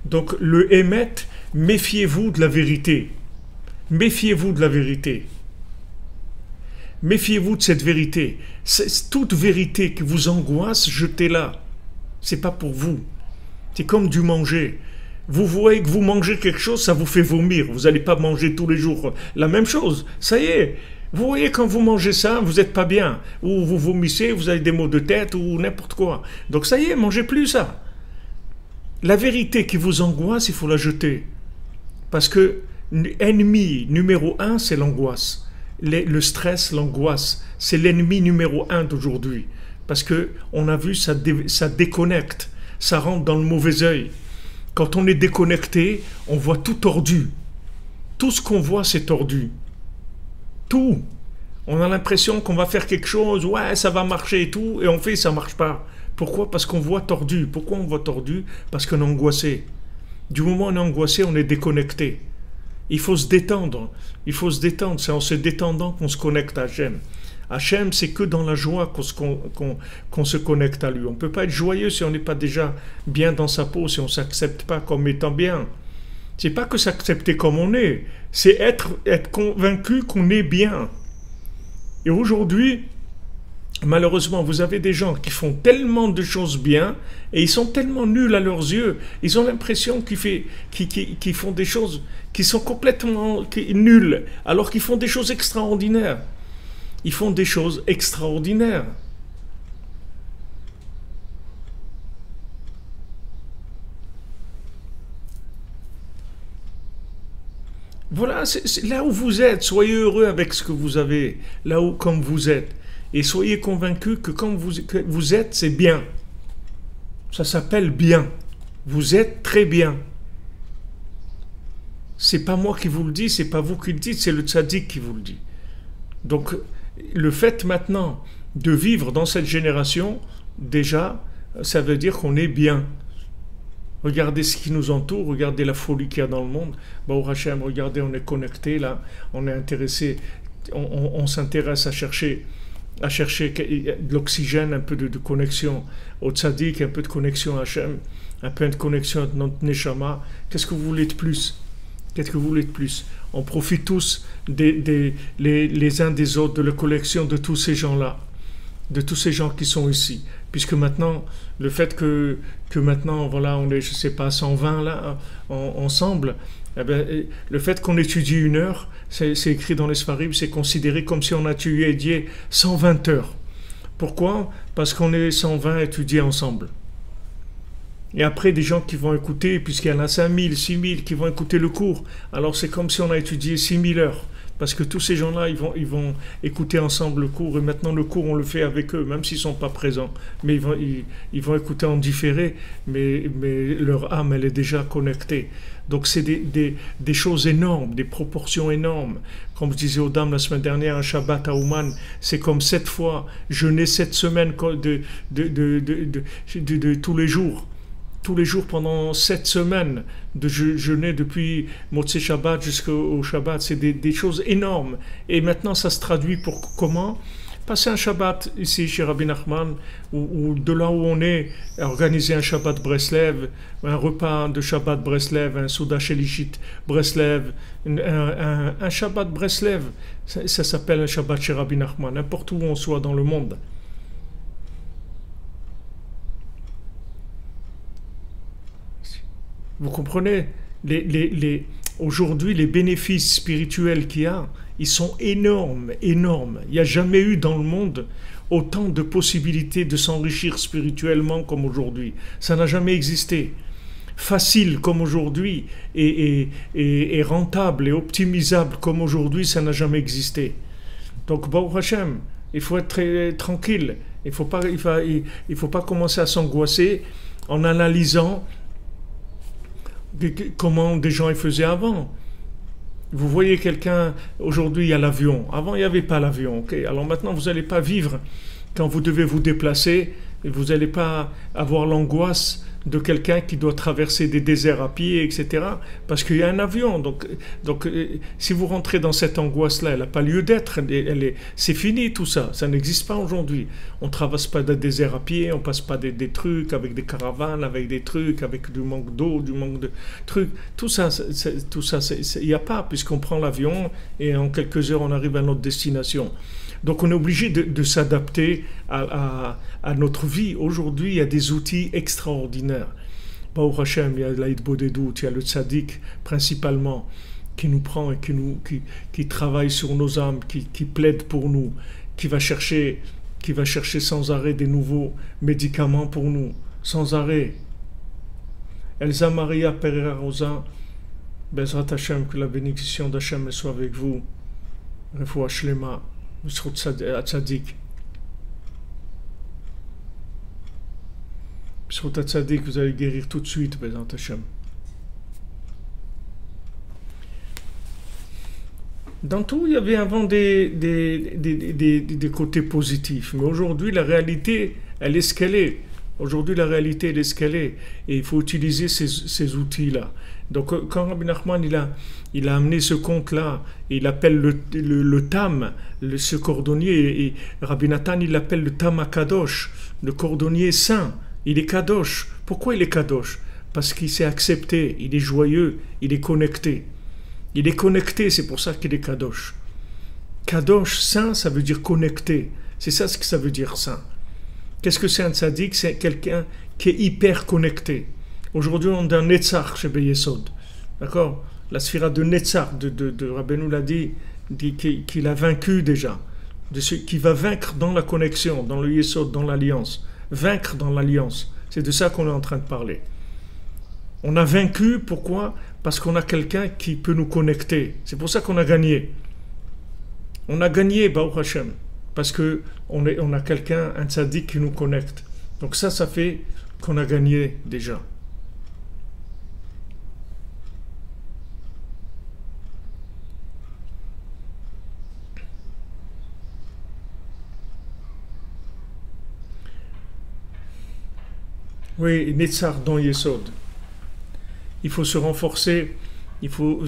Donc le Hémet, méfiez-vous de la vérité. Méfiez-vous de la vérité. Méfiez-vous de cette vérité. Toute vérité qui vous angoisse, jetez-la. C'est pas pour vous. C'est comme du manger. Vous voyez que vous mangez quelque chose, ça vous fait vomir. Vous n'allez pas manger tous les jours la même chose. Ça y est, Vous voyez, quand vous mangez ça, vous n'êtes pas bien. Ou vous vomissez, vous avez des maux de tête, ou n'importe quoi. Donc ça y est, mangez plus ça. La vérité qui vous angoisse, il faut la jeter. Parce que l'ennemi numéro un, c'est l'angoisse. Le stress, l'angoisse, c'est l'ennemi numéro un d'aujourd'hui. Parce que on a vu, ça déconnecte. Ça rentre dans le mauvais œil. Quand on est déconnecté, on voit tout tordu. Tout ce qu'on voit, c'est tordu. Tout. On a l'impression qu'on va faire quelque chose, ouais, ça va marcher et tout, et on fait, ça marche pas. Pourquoi? Parce qu'on voit tordu. Pourquoi on voit tordu? Parce qu'on est angoissé. Du moment où on est angoissé, on est déconnecté. Il faut se détendre. Il faut se détendre. C'est en se détendant qu'on se connecte à Hachem. Hachem, c'est que dans la joie qu'on se connecte à lui. On ne peut pas être joyeux si on n'est pas déjà bien dans sa peau, si on ne s'accepte pas comme étant bien. C'est pas que s'accepter comme on est, c'est être convaincu qu'on est bien. Et aujourd'hui, malheureusement, vous avez des gens qui font tellement de choses bien et ils sont tellement nuls à leurs yeux. Ils ont l'impression qu'ils font des choses qui sont complètement nulles, alors qu'ils font des choses extraordinaires. Ils font des choses extraordinaires. Voilà, c'est là où vous êtes, soyez heureux avec ce que vous avez, là où comme vous êtes. Et soyez convaincus que comme vous êtes, c'est bien. Ça s'appelle bien. Vous êtes très bien. C'est pas moi qui vous le dis, c'est pas vous qui le dites, c'est le tzaddik qui vous le dit. Donc, le fait maintenant de vivre dans cette génération, déjà, ça veut dire qu'on est bien. Regardez ce qui nous entoure, regardez la folie qu'il y a dans le monde. Baruch Hashem, regardez, on est connecté là, on est intéressé, on s'intéresse à chercher de l'oxygène, un peu de connexion au tzaddik, un peu de connexion à Hashem, un peu de connexion à notre neshama. Qu'est-ce que vous voulez de plus? Qu'est-ce que vous voulez de plus? On profite tous les uns des autres de la collection de tous ces gens-là, de tous ces gens qui sont ici. Puisque maintenant, le fait que maintenant, voilà, on est, je sais pas, 120 là, ensemble, eh bien, le fait qu'on étudie 1 heure, c'est écrit dans les Sfarim, c'est considéré comme si on a étudié 120 heures. Pourquoi? Parce qu'on est 120 étudiés ensemble. Et après, des gens qui vont écouter, puisqu'il y en a 5000, 6000 qui vont écouter le cours, alors c'est comme si on a étudié 6000 heures. Parce que tous ces gens-là, ils vont écouter ensemble le cours. Et maintenant, le cours, on le fait avec eux, même s'ils ne sont pas présents. Mais ils vont écouter en différé, mais leur âme, elle est déjà connectée. Donc, c'est des choses énormes, des proportions énormes. Comme je disais aux dames la semaine dernière, un Shabbat à Ouman, c'est comme 7 fois jeûner 7 semaines de tous les jours. Tous les jours pendant 7 semaines de jeûner depuis Motzei Shabbat jusqu'au Shabbat, c'est des choses énormes. Et maintenant, ça se traduit pour comment? Passer un Shabbat ici chez Rabbi Nachman, ou de là où on est, organiser un Shabbat Breslev, un repas de Shabbat Breslev, un Souda Shelishit Breslev, un Shabbat Breslev, ça s'appelle un Shabbat chez Rabbi Nachman, n'importe où on soit dans le monde. Vous comprenez? Aujourd'hui, les bénéfices spirituels qu'il y a, ils sont énormes, énormes. Il n'y a jamais eu dans le monde autant de possibilités de s'enrichir spirituellement comme aujourd'hui. Ça n'a jamais existé. Facile comme aujourd'hui et rentable et optimisable comme aujourd'hui, ça n'a jamais existé. Donc, Baruch Hashem, il faut être très tranquille. Il faut pas commencer à s'angoisser en analysant comment des gens y faisaient avant. Vous voyez quelqu'un, aujourd'hui il y a l'avion, avant il n'y avait pas l'avion, ok? Alors maintenant vous n'allez pas vivre quand vous devez vous déplacer, et vous n'allez pas avoir l'angoisse de quelqu'un qui doit traverser des déserts à pied, etc. Parce qu'il y a un avion. Donc, si vous rentrez dans cette angoisse-là, elle n'a pas lieu d'être. C'est fini tout ça. Ça n'existe pas aujourd'hui. On ne traverse pas des déserts à pied, on ne passe pas des trucs avec des caravanes, avec des trucs, avec du manque d'eau, du manque de trucs. Tout ça, il n'y a pas, puisqu'on prend l'avion et en quelques heures, on arrive à notre destination. Donc on est obligé de s'adapter à notre vie. Aujourd'hui, il y a des outils extraordinaires. Baruch Hashem, il y a l'Aïd Bodedut, il y a le Tzaddik principalement, qui nous prend et qui travaille sur nos âmes, qui plaide pour nous, qui va chercher sans arrêt des nouveaux médicaments pour nous, sans arrêt. Elsa Maria Pereira Rosa, Bezrat Hashem, que la bénédiction d'Hachem soit avec vous. Refoua Shlema, Bisrout Tzadik. Bisrout Tzadik, vous allez guérir tout de suite, Bezrat Hashem. Dans tout, il y avait avant des côtés positifs. Mais aujourd'hui, la réalité, elle est ce qu'elle est. Aujourd'hui, la réalité, elle est ce qu'elle est. Et il faut utiliser ces outils-là. Donc, quand Rabbi Nachman, il a amené ce conte-là, il appelle le tam, ce cordonnier, et Rabbi Nathan, il l'appelle le tam akadosh, le cordonnier saint. Il est kadosh. Pourquoi il est kadosh? Parce qu'il s'est accepté, il est joyeux, il est connecté. Il est connecté, c'est pour ça qu'il est kadosh. Kadosh, saint, ça veut dire connecté. C'est ça ce que ça veut dire saint. Qu'est-ce que c'est un tzaddik? C'est quelqu'un qui est hyper connecté. Aujourd'hui, on a un Netzach chez Beyesod. D'accord? La sphira de Netzach, de Rabbeinu l'a dit qu'il a vaincu déjà. Qui va vaincre dans la connexion, dans le Yesod, dans l'alliance. Vaincre dans l'alliance. C'est de ça qu'on est en train de parler. On a vaincu, pourquoi? Parce qu'on a quelqu'un qui peut nous connecter. C'est pour ça qu'on a gagné. On a gagné, Baruch Hashem, parce qu'on a quelqu'un, un tzaddik qui nous connecte. Donc ça fait qu'on a gagné déjà. Oui, Netzar dans Yesod. Il faut se renforcer. Il faut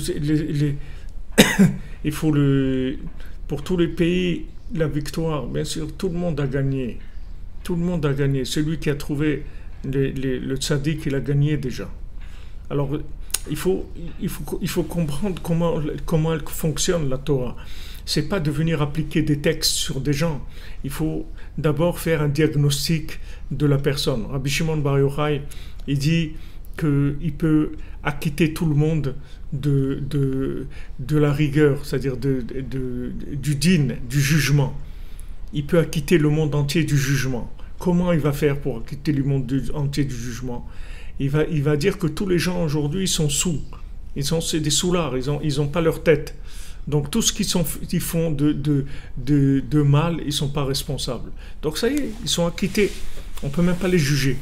pour tous les pays, la victoire. Bien sûr, tout le monde a gagné. Tout le monde a gagné. Celui qui a trouvé le tzaddik, il a gagné déjà. Alors, il faut comprendre comment elle fonctionne, la Torah. C'est pas de venir appliquer des textes sur des gens. Il faut d'abord faire un diagnostic de la personne. Rabbi Shimon Bar Yochai, il dit qu'il peut acquitter tout le monde de la rigueur, c'est-à-dire du din, du jugement. Il peut acquitter le monde entier du jugement. Comment il va faire pour acquitter le monde entier du jugement? Il va dire que tous les gens aujourd'hui sont sous. C'est des soulards, ils ont pas leur tête. Donc tout ce qu'ils font de mal, ils ne sont pas responsables. Donc ça y est, ils sont acquittés. On ne peut même pas les juger.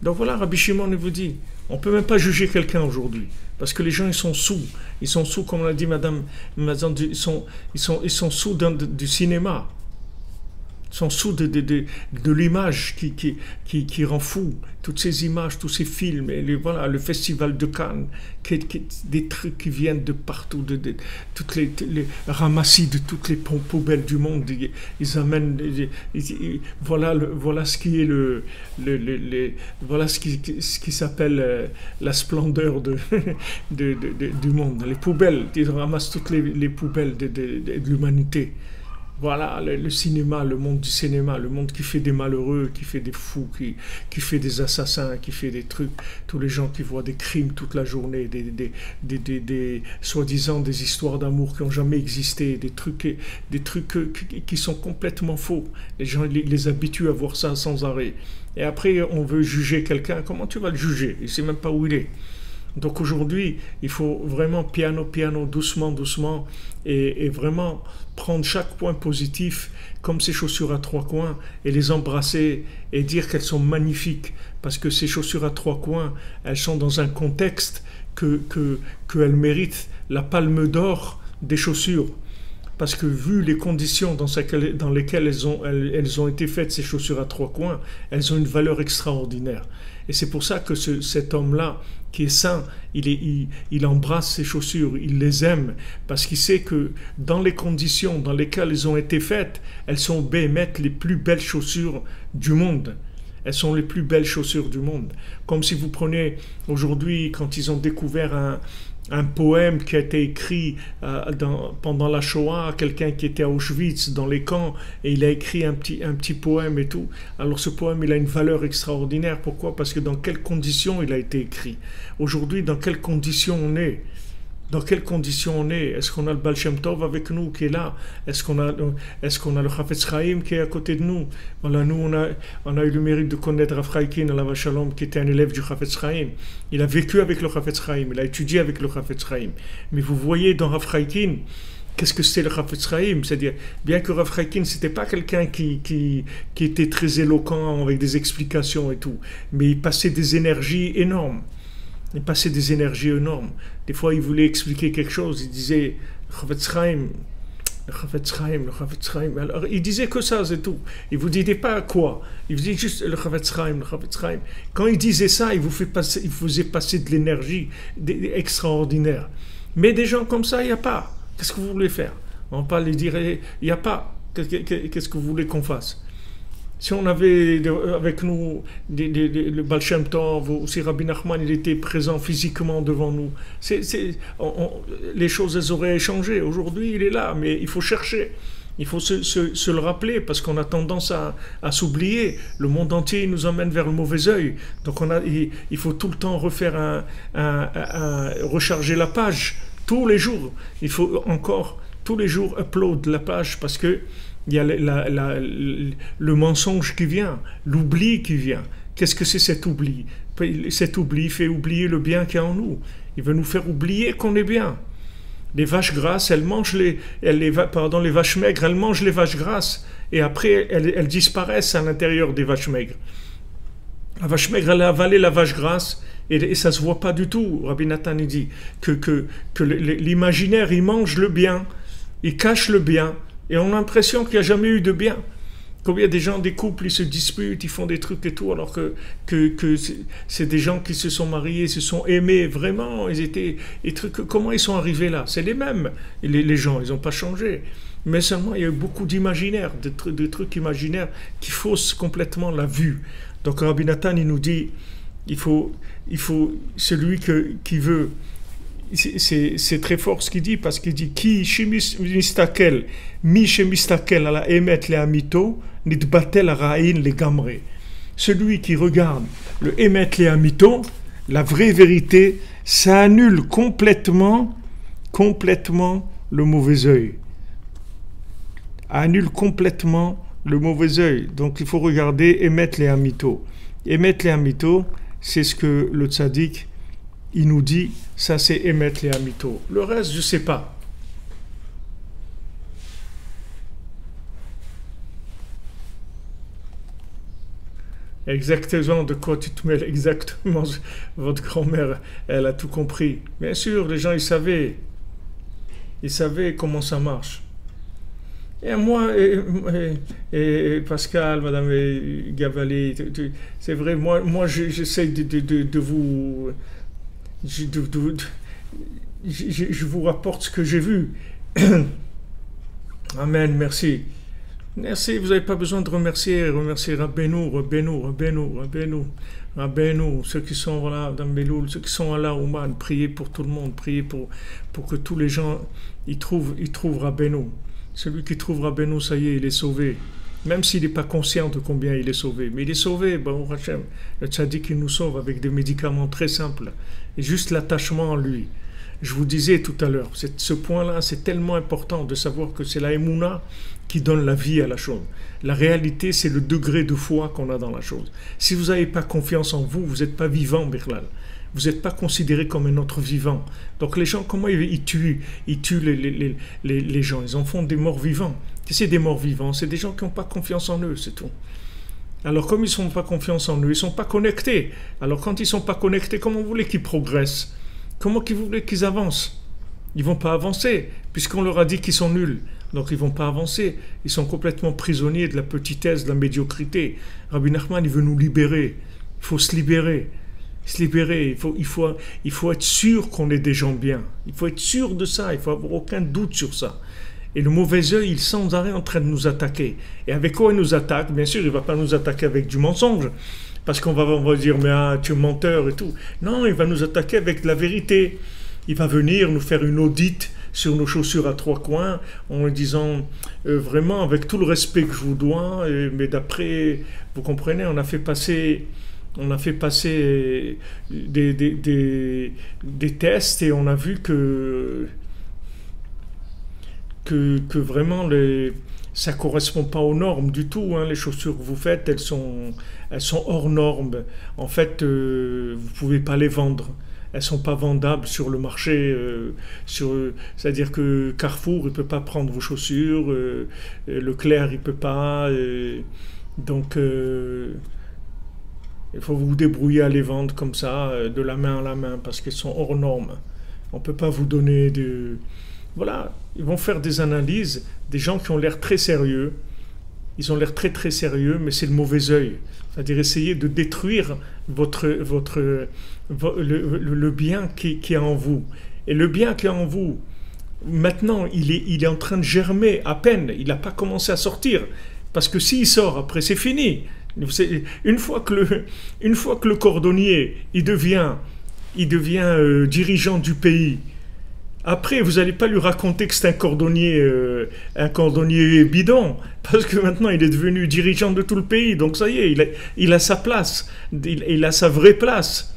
Donc voilà, Rabbi Shimon vous dit, on ne peut même pas juger quelqu'un aujourd'hui. Parce que les gens, ils sont sous. Ils sont sous, comme l'a dit Madame, ils sont sous du cinéma. Ils sont sous de l'image qui rend fou. Toutes ces images, tous ces films, et voilà, le festival de Cannes, des trucs qui viennent de partout, toutes les ramassis de toutes les poubelles du monde. Ils amènent, voilà ce qui est voilà ce qui s'appelle la splendeur du monde. Les poubelles, ils ramassent toutes les poubelles de l'humanité. Voilà, le cinéma, le monde du cinéma, le monde qui fait des malheureux, qui fait des fous, qui fait des assassins, qui fait des trucs, tous les gens qui voient des crimes toute la journée, des soi-disant des histoires d'amour qui n'ont jamais existé, des trucs qui sont complètement faux. Les gens les habituent à voir ça sans arrêt. Et après, on veut juger quelqu'un. Comment tu vas le juger? Il ne sait même pas où il est. Donc aujourd'hui, il faut vraiment piano, doucement, et vraiment prendre chaque point positif comme ces chaussures à trois coins et les embrasser et dire qu'elles sont magnifiques. Parce que ces chaussures à trois coins, elles sont dans un contexte qu'elles méritent la palme d'or des chaussures. Parce que vu les conditions dans lesquelles elles ont été faites, ces chaussures à trois coins, elles ont une valeur extraordinaire. Et c'est pour ça que cet homme-là, qui est saint, il embrasse ces chaussures, il les aime, parce qu'il sait que dans les conditions dans lesquelles elles ont été faites, elles sont les plus belles chaussures du monde. Elles sont les plus belles chaussures du monde. Comme si vous prenez aujourd'hui, quand ils ont découvert un poème qui a été écrit pendant la Shoah, quelqu'un qui était à Auschwitz dans les camps, et il a écrit un petit poème et tout. Alors ce poème, il a une valeur extraordinaire. Pourquoi? Parce que dans quelles conditions il a été écrit. Aujourd'hui, dans quelles conditions on est? Dans quelles conditions on est? Est-ce qu'on a le Baal Shem Tov avec nous qui est là? Est-ce qu'on a le Chafetz Chaim qui est à côté de nous? Voilà, nous on a eu le mérite de connaître Rav Chaikin Alav Shalom qui était un élève du Chafetz Chaim. Il a vécu avec le Chafetz Chaim, il a étudié avec le Chafetz Chaim. Mais vous voyez dans Rav Chaikin, qu'est-ce que c'était le Chafetz Chaim? C'est-à-dire, bien que Rav Chaikin, c'était pas quelqu'un qui était très éloquent avec des explications et tout, mais il passait des énergies énormes. Il passait des énergies énormes. Des fois, il voulait expliquer quelque chose, il disait le Chafetz Chaim, le Chafetz Chaim, le Chafetz Chaim. Alors, il disait que ça, c'est tout. Il vous disait pas quoi. Il vous disait juste le Chafetz Chaim, le Chafetz Chaim. Quand il disait ça, il faisait passer de l'énergie extraordinaire. Mais des gens comme ça, il n'y a pas. Qu'est-ce que vous voulez faire? On va pas lui dire, il n'y a pas. Qu'est-ce que vous voulez qu'on fasse? Si on avait avec nous le Baal Shem Tov ou si Rabbi Nachman il était présent physiquement devant nous, les choses elles auraient changé. Aujourd'hui il est là, mais il faut chercher. Il faut se le rappeler parce qu'on a tendance à s'oublier. Le monde entier nous emmène vers le mauvais œil. Donc il faut tout le temps refaire recharger la page. Tous les jours. Il faut encore tous les jours upload la page parce que il y a le mensonge qui vient, l'oubli qui vient. Qu'est-ce que c'est cet oubli? Cet oubli fait oublier le bien qu'il y a en nous. Il veut nous faire oublier qu'on est bien. Les vaches grasses, elles mangent les vaches maigres, elles mangent les vaches grasses. Et après, elles disparaissent à l'intérieur des vaches maigres. La vache maigre, elle a avalé la vache grasse. Et ça ne se voit pas du tout. Rabbi Nathan dit que l'imaginaire, il mange le bien, il cache le bien. Et on a l'impression qu'il n'y a jamais eu de bien. Combien des gens, des couples, ils se disputent, ils font des trucs et tout, alors que c'est des gens qui se sont mariés, se sont aimés, vraiment, ils étaient... comment ils sont arrivés là? C'est les mêmes, les gens, ils n'ont pas changé. Mais seulement, il y a eu beaucoup d'imaginaires, de trucs imaginaires qui faussent complètement la vue. Donc Rabbi Nathan, il nous dit, il faut celui qui veut... C'est très fort ce qu'il dit parce qu'il dit Ki shemistakel mi shemistakel ala emet le amito nitbatel ra'in le gamre. Celui qui regarde le emet le amito, la vraie vérité, ça annule complètement le mauvais œil. Annule complètement le mauvais œil. Donc il faut regarder emet le amito. Emet le amito, c'est ce que le tzaddik il nous dit, ça c'est émettre les amito. Le reste, je ne sais pas. Exactement de quoi tu te mêles, exactement. Votre grand-mère, elle a tout compris. Bien sûr, les gens, ils savaient comment ça marche. Et moi, et Pascal, Madame Gavali, c'est vrai, moi j'essaie de vous... Je vous rapporte ce que j'ai vu. Amen, merci. Merci, vous n'avez pas besoin de remercier Rabbeinu, ceux qui sont voilà, dans Beloul, ceux qui sont à la Ouman, priez pour tout le monde, priez pour que tous les gens ils trouvent Rabbeinu. Celui qui trouve Rabbeinu, ça y est, il est sauvé. Même s'il n'est pas conscient de combien il est sauvé. Mais il est sauvé, bon Hachem. Le tzaddik, il nous sauve avec des médicaments très simples. Et juste l'attachement en lui. Je vous disais tout à l'heure, ce point-là, c'est tellement important de savoir que c'est la Emouna qui donne la vie à la chose. La réalité, c'est le degré de foi qu'on a dans la chose. Si vous n'avez pas confiance en vous, vous n'êtes pas vivant, Birlal. Vous n'êtes pas considéré comme un autre vivant. Donc les gens, comment ils tuent les gens? Ils en font des morts vivants. C'est des morts vivants, c'est des gens qui n'ont pas confiance en eux, c'est tout. Alors comme ils n'ont pas confiance en eux, ils ne sont pas connectés. Alors quand ils ne sont pas connectés, comment vous voulez qu'ils progressent? Comment vous voulez qu'ils avancent? Ils ne vont pas avancer, puisqu'on leur a dit qu'ils sont nuls. Donc ils ne vont pas avancer. Ils sont complètement prisonniers de la petitesse, de la médiocrité. Rabbi Nachman, il veut nous libérer. Il faut se libérer. Se libérer. Il faut être sûr qu'on est des gens bien. Il faut être sûr de ça. Il ne faut avoir aucun doute sur ça. Et le mauvais œil, il est sans arrêt en train de nous attaquer. Et avec quoi il nous attaque? Bien sûr, il ne va pas nous attaquer avec du mensonge. Parce qu'on va dire, mais tu es menteur et tout. Non, il va nous attaquer avec de la vérité. Il va venir nous faire une audite sur nos chaussures à trois coins, en disant, vraiment, avec tout le respect que je vous dois, mais d'après, vous comprenez, on a fait passer On a fait passer des tests et on a vu que vraiment ça ne correspond pas aux normes du tout. Hein. Les chaussures que vous faites, elles sont hors normes. En fait, vous ne pouvez pas les vendre. Elles ne sont pas vendables sur le marché. C'est-à-dire que Carrefour, il ne peut pas prendre vos chaussures. Leclerc, il ne peut pas. Donc, il faut vous débrouiller à les vendre comme ça, de la main à la main, parce qu'elles sont hors normes. On ne peut pas vous donner de... Voilà, ils vont faire des analyses, des gens qui ont l'air très sérieux. Ils ont l'air très très sérieux, mais c'est le mauvais œil. C'est-à-dire essayer de détruire le bien qui est en vous. Et le bien qui est en vous, maintenant, il est en train de germer à peine. Il n'a pas commencé à sortir. Parce que s'il sort, après, c'est fini. Une fois que le cordonnier il devient dirigeant du pays, après vous n'allez pas lui raconter que c'est un cordonnier bidon, parce que maintenant il est devenu dirigeant de tout le pays, donc ça y est, il a sa place, il a sa vraie place.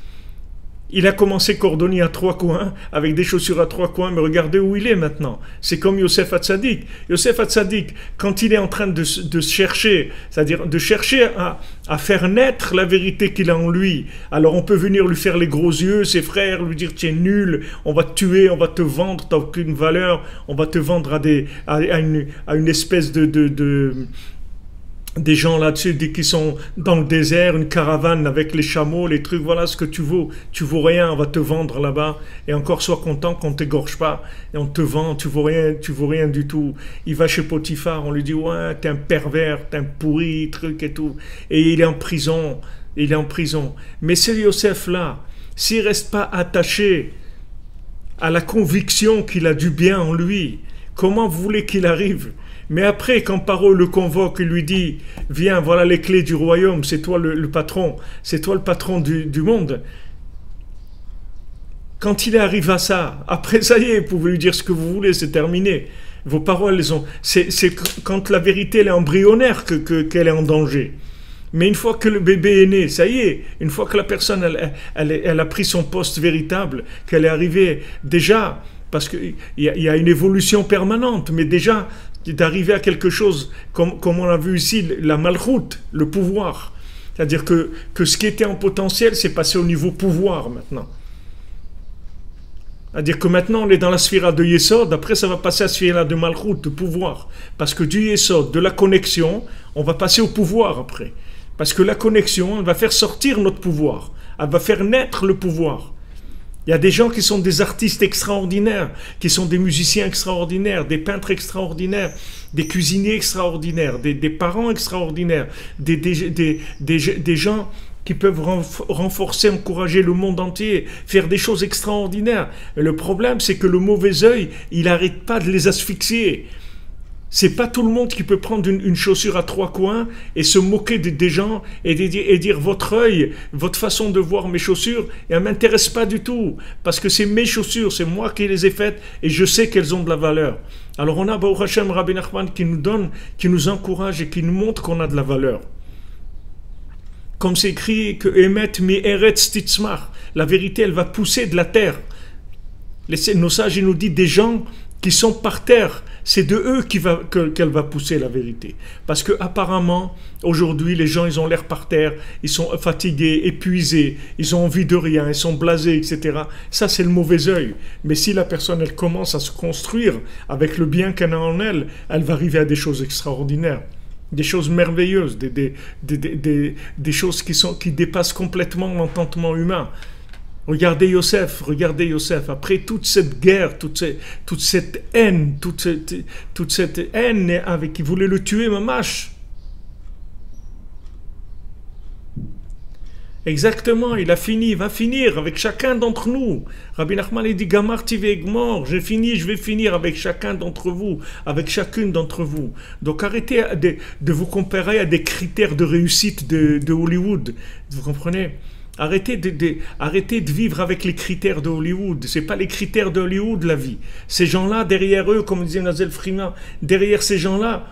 Il a commencé cordonnier à 3 coins, avec des chaussures à 3 coins, mais regardez où il est maintenant. C'est comme Yosef Hatzadik. Yosef Hatzadik, quand il est en train de chercher, c'est-à-dire de chercher à faire naître la vérité qu'il a en lui, alors on peut venir lui faire les gros yeux, ses frères, lui dire tu es nul, on va te tuer, on va te vendre, tu n'as aucune valeur, on va te vendre à une espèce des gens là-dessus qui sont dans le désert, une caravane avec les chameaux, les trucs, voilà ce que tu vaux rien, on va te vendre là-bas, et encore sois content qu'on ne t'égorge pas, et on te vend, tu vaux rien du tout. Il va chez Potiphar, on lui dit ouais, t'es un pervers, t'es un pourri, truc et tout, et il est en prison, mais ce Yosef là, s'il reste pas attaché à la conviction qu'il a du bien en lui, comment vous voulez qu'il arrive? Mais après, quand Paro le convoque, il lui dit « Viens, voilà les clés du royaume, c'est toi le patron, c'est toi le patron du monde. » Quand il arrive à ça, après ça y est, vous pouvez lui dire ce que vous voulez, c'est terminé. Vos paroles, c'est quand la vérité elle est embryonnaire qu'elle est en danger. Mais une fois que le bébé est né, ça y est, une fois que la personne elle a pris son poste véritable, qu'elle est arrivée déjà, parce qu'il y a une évolution permanente, mais déjà d'arriver à quelque chose, comme on a vu ici, la malchoute, le pouvoir. C'est-à-dire que ce qui était en potentiel, c'est passé au niveau pouvoir maintenant. C'est-à-dire que maintenant, on est dans la sphira de Yesod, après ça va passer à la sphira de malchoute, de pouvoir. Parce que du Yesod, de la connexion, on va passer au pouvoir après. Parce que la connexion, elle va faire sortir notre pouvoir. Elle va faire naître le pouvoir. Il y a des gens qui sont des artistes extraordinaires, qui sont des musiciens extraordinaires, des peintres extraordinaires, des cuisiniers extraordinaires, des parents extraordinaires, des gens qui peuvent renforcer, encourager le monde entier, faire des choses extraordinaires. Et le problème, c'est que le mauvais œil, il n'arrête pas de les asphyxier. C'est pas tout le monde qui peut prendre une chaussure à 3 coins et se moquer des gens et dire votre œil, votre façon de voir mes chaussures, elle m'intéresse pas du tout parce que c'est mes chaussures, c'est moi qui les ai faites et je sais qu'elles ont de la valeur. Alors on a Baruch Hashem Rabbi Nachman qui nous donne, qui nous encourage et qui nous montre qu'on a de la valeur. Comme c'est écrit que Emet mi eretz titzmach, la vérité elle va pousser de la terre. Nos sages ils nous disent des gens qui sont par terre, c'est de eux qu'elle va pousser la vérité. Parce que apparemment, aujourd'hui, les gens, ils ont l'air par terre, ils sont fatigués, épuisés, ils ont envie de rien, ils sont blasés, etc. Ça, c'est le mauvais œil. Mais si la personne, elle commence à se construire avec le bien qu'elle a en elle, elle va arriver à des choses extraordinaires, des choses merveilleuses, des choses qui dépassent complètement l'entendement humain. Regardez Yosef, après toute cette guerre, toute cette haine, toute cette haine avec qui voulait le tuer, mamash. Exactement, il va finir avec chacun d'entre nous. Rabbi Nachman il dit Gamarti ve'egmor, je vais finir avec chacun d'entre vous, avec chacune d'entre vous. Donc arrêtez de vous comparer à des critères de réussite de Hollywood, vous comprenez? Arrêtez de vivre avec les critères de Hollywood. Ce n'est pas les critères de Hollywood, la vie. Ces gens-là, derrière eux, comme disait Nazel Frima, derrière ces gens-là,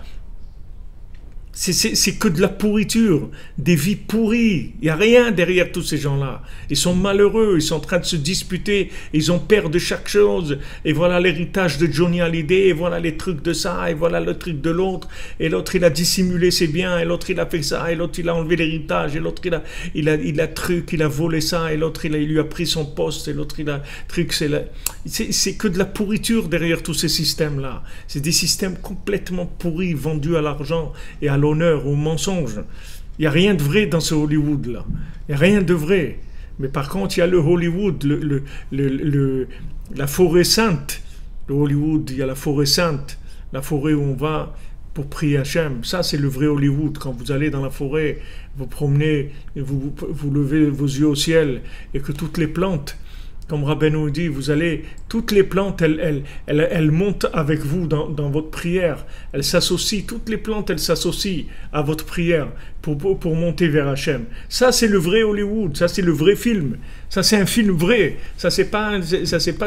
C'est que de la pourriture, des vies pourries. Il n'y a rien derrière tous ces gens-là. Ils sont malheureux, ils sont en train de se disputer, ils ont peur de chaque chose. Et voilà l'héritage de Johnny Hallyday, et voilà les trucs de ça, et voilà le truc de l'autre. Et l'autre, il a dissimulé ses biens, et l'autre, il a fait ça, et l'autre, il a enlevé l'héritage, et l'autre, il a volé ça, et l'autre, il lui a pris son poste, et l'autre, il a truc. C'est que de la pourriture derrière tous ces systèmes-là. C'est des systèmes complètement pourris, vendus à l'argent et à l'honneur, au mensonge. Il n'y a rien de vrai dans ce Hollywood-là. Il n'y a rien de vrai. Mais par contre, il y a le Hollywood, la forêt sainte. Le Hollywood, il y a la forêt sainte, la forêt où on va pour prier Hachem. Ça, c'est le vrai Hollywood. Quand vous allez dans la forêt, vous promenez, et vous levez vos yeux au ciel, et que toutes les plantes, comme Rabbeinu dit, vous allez, toutes les plantes, elles montent avec vous dans votre prière. Elles s'associent, toutes les plantes, elles s'associent à votre prière pour monter vers Hachem. Ça, c'est le vrai Hollywood. Ça, c'est le vrai film. Ça, c'est un film vrai. Ça, c'est pas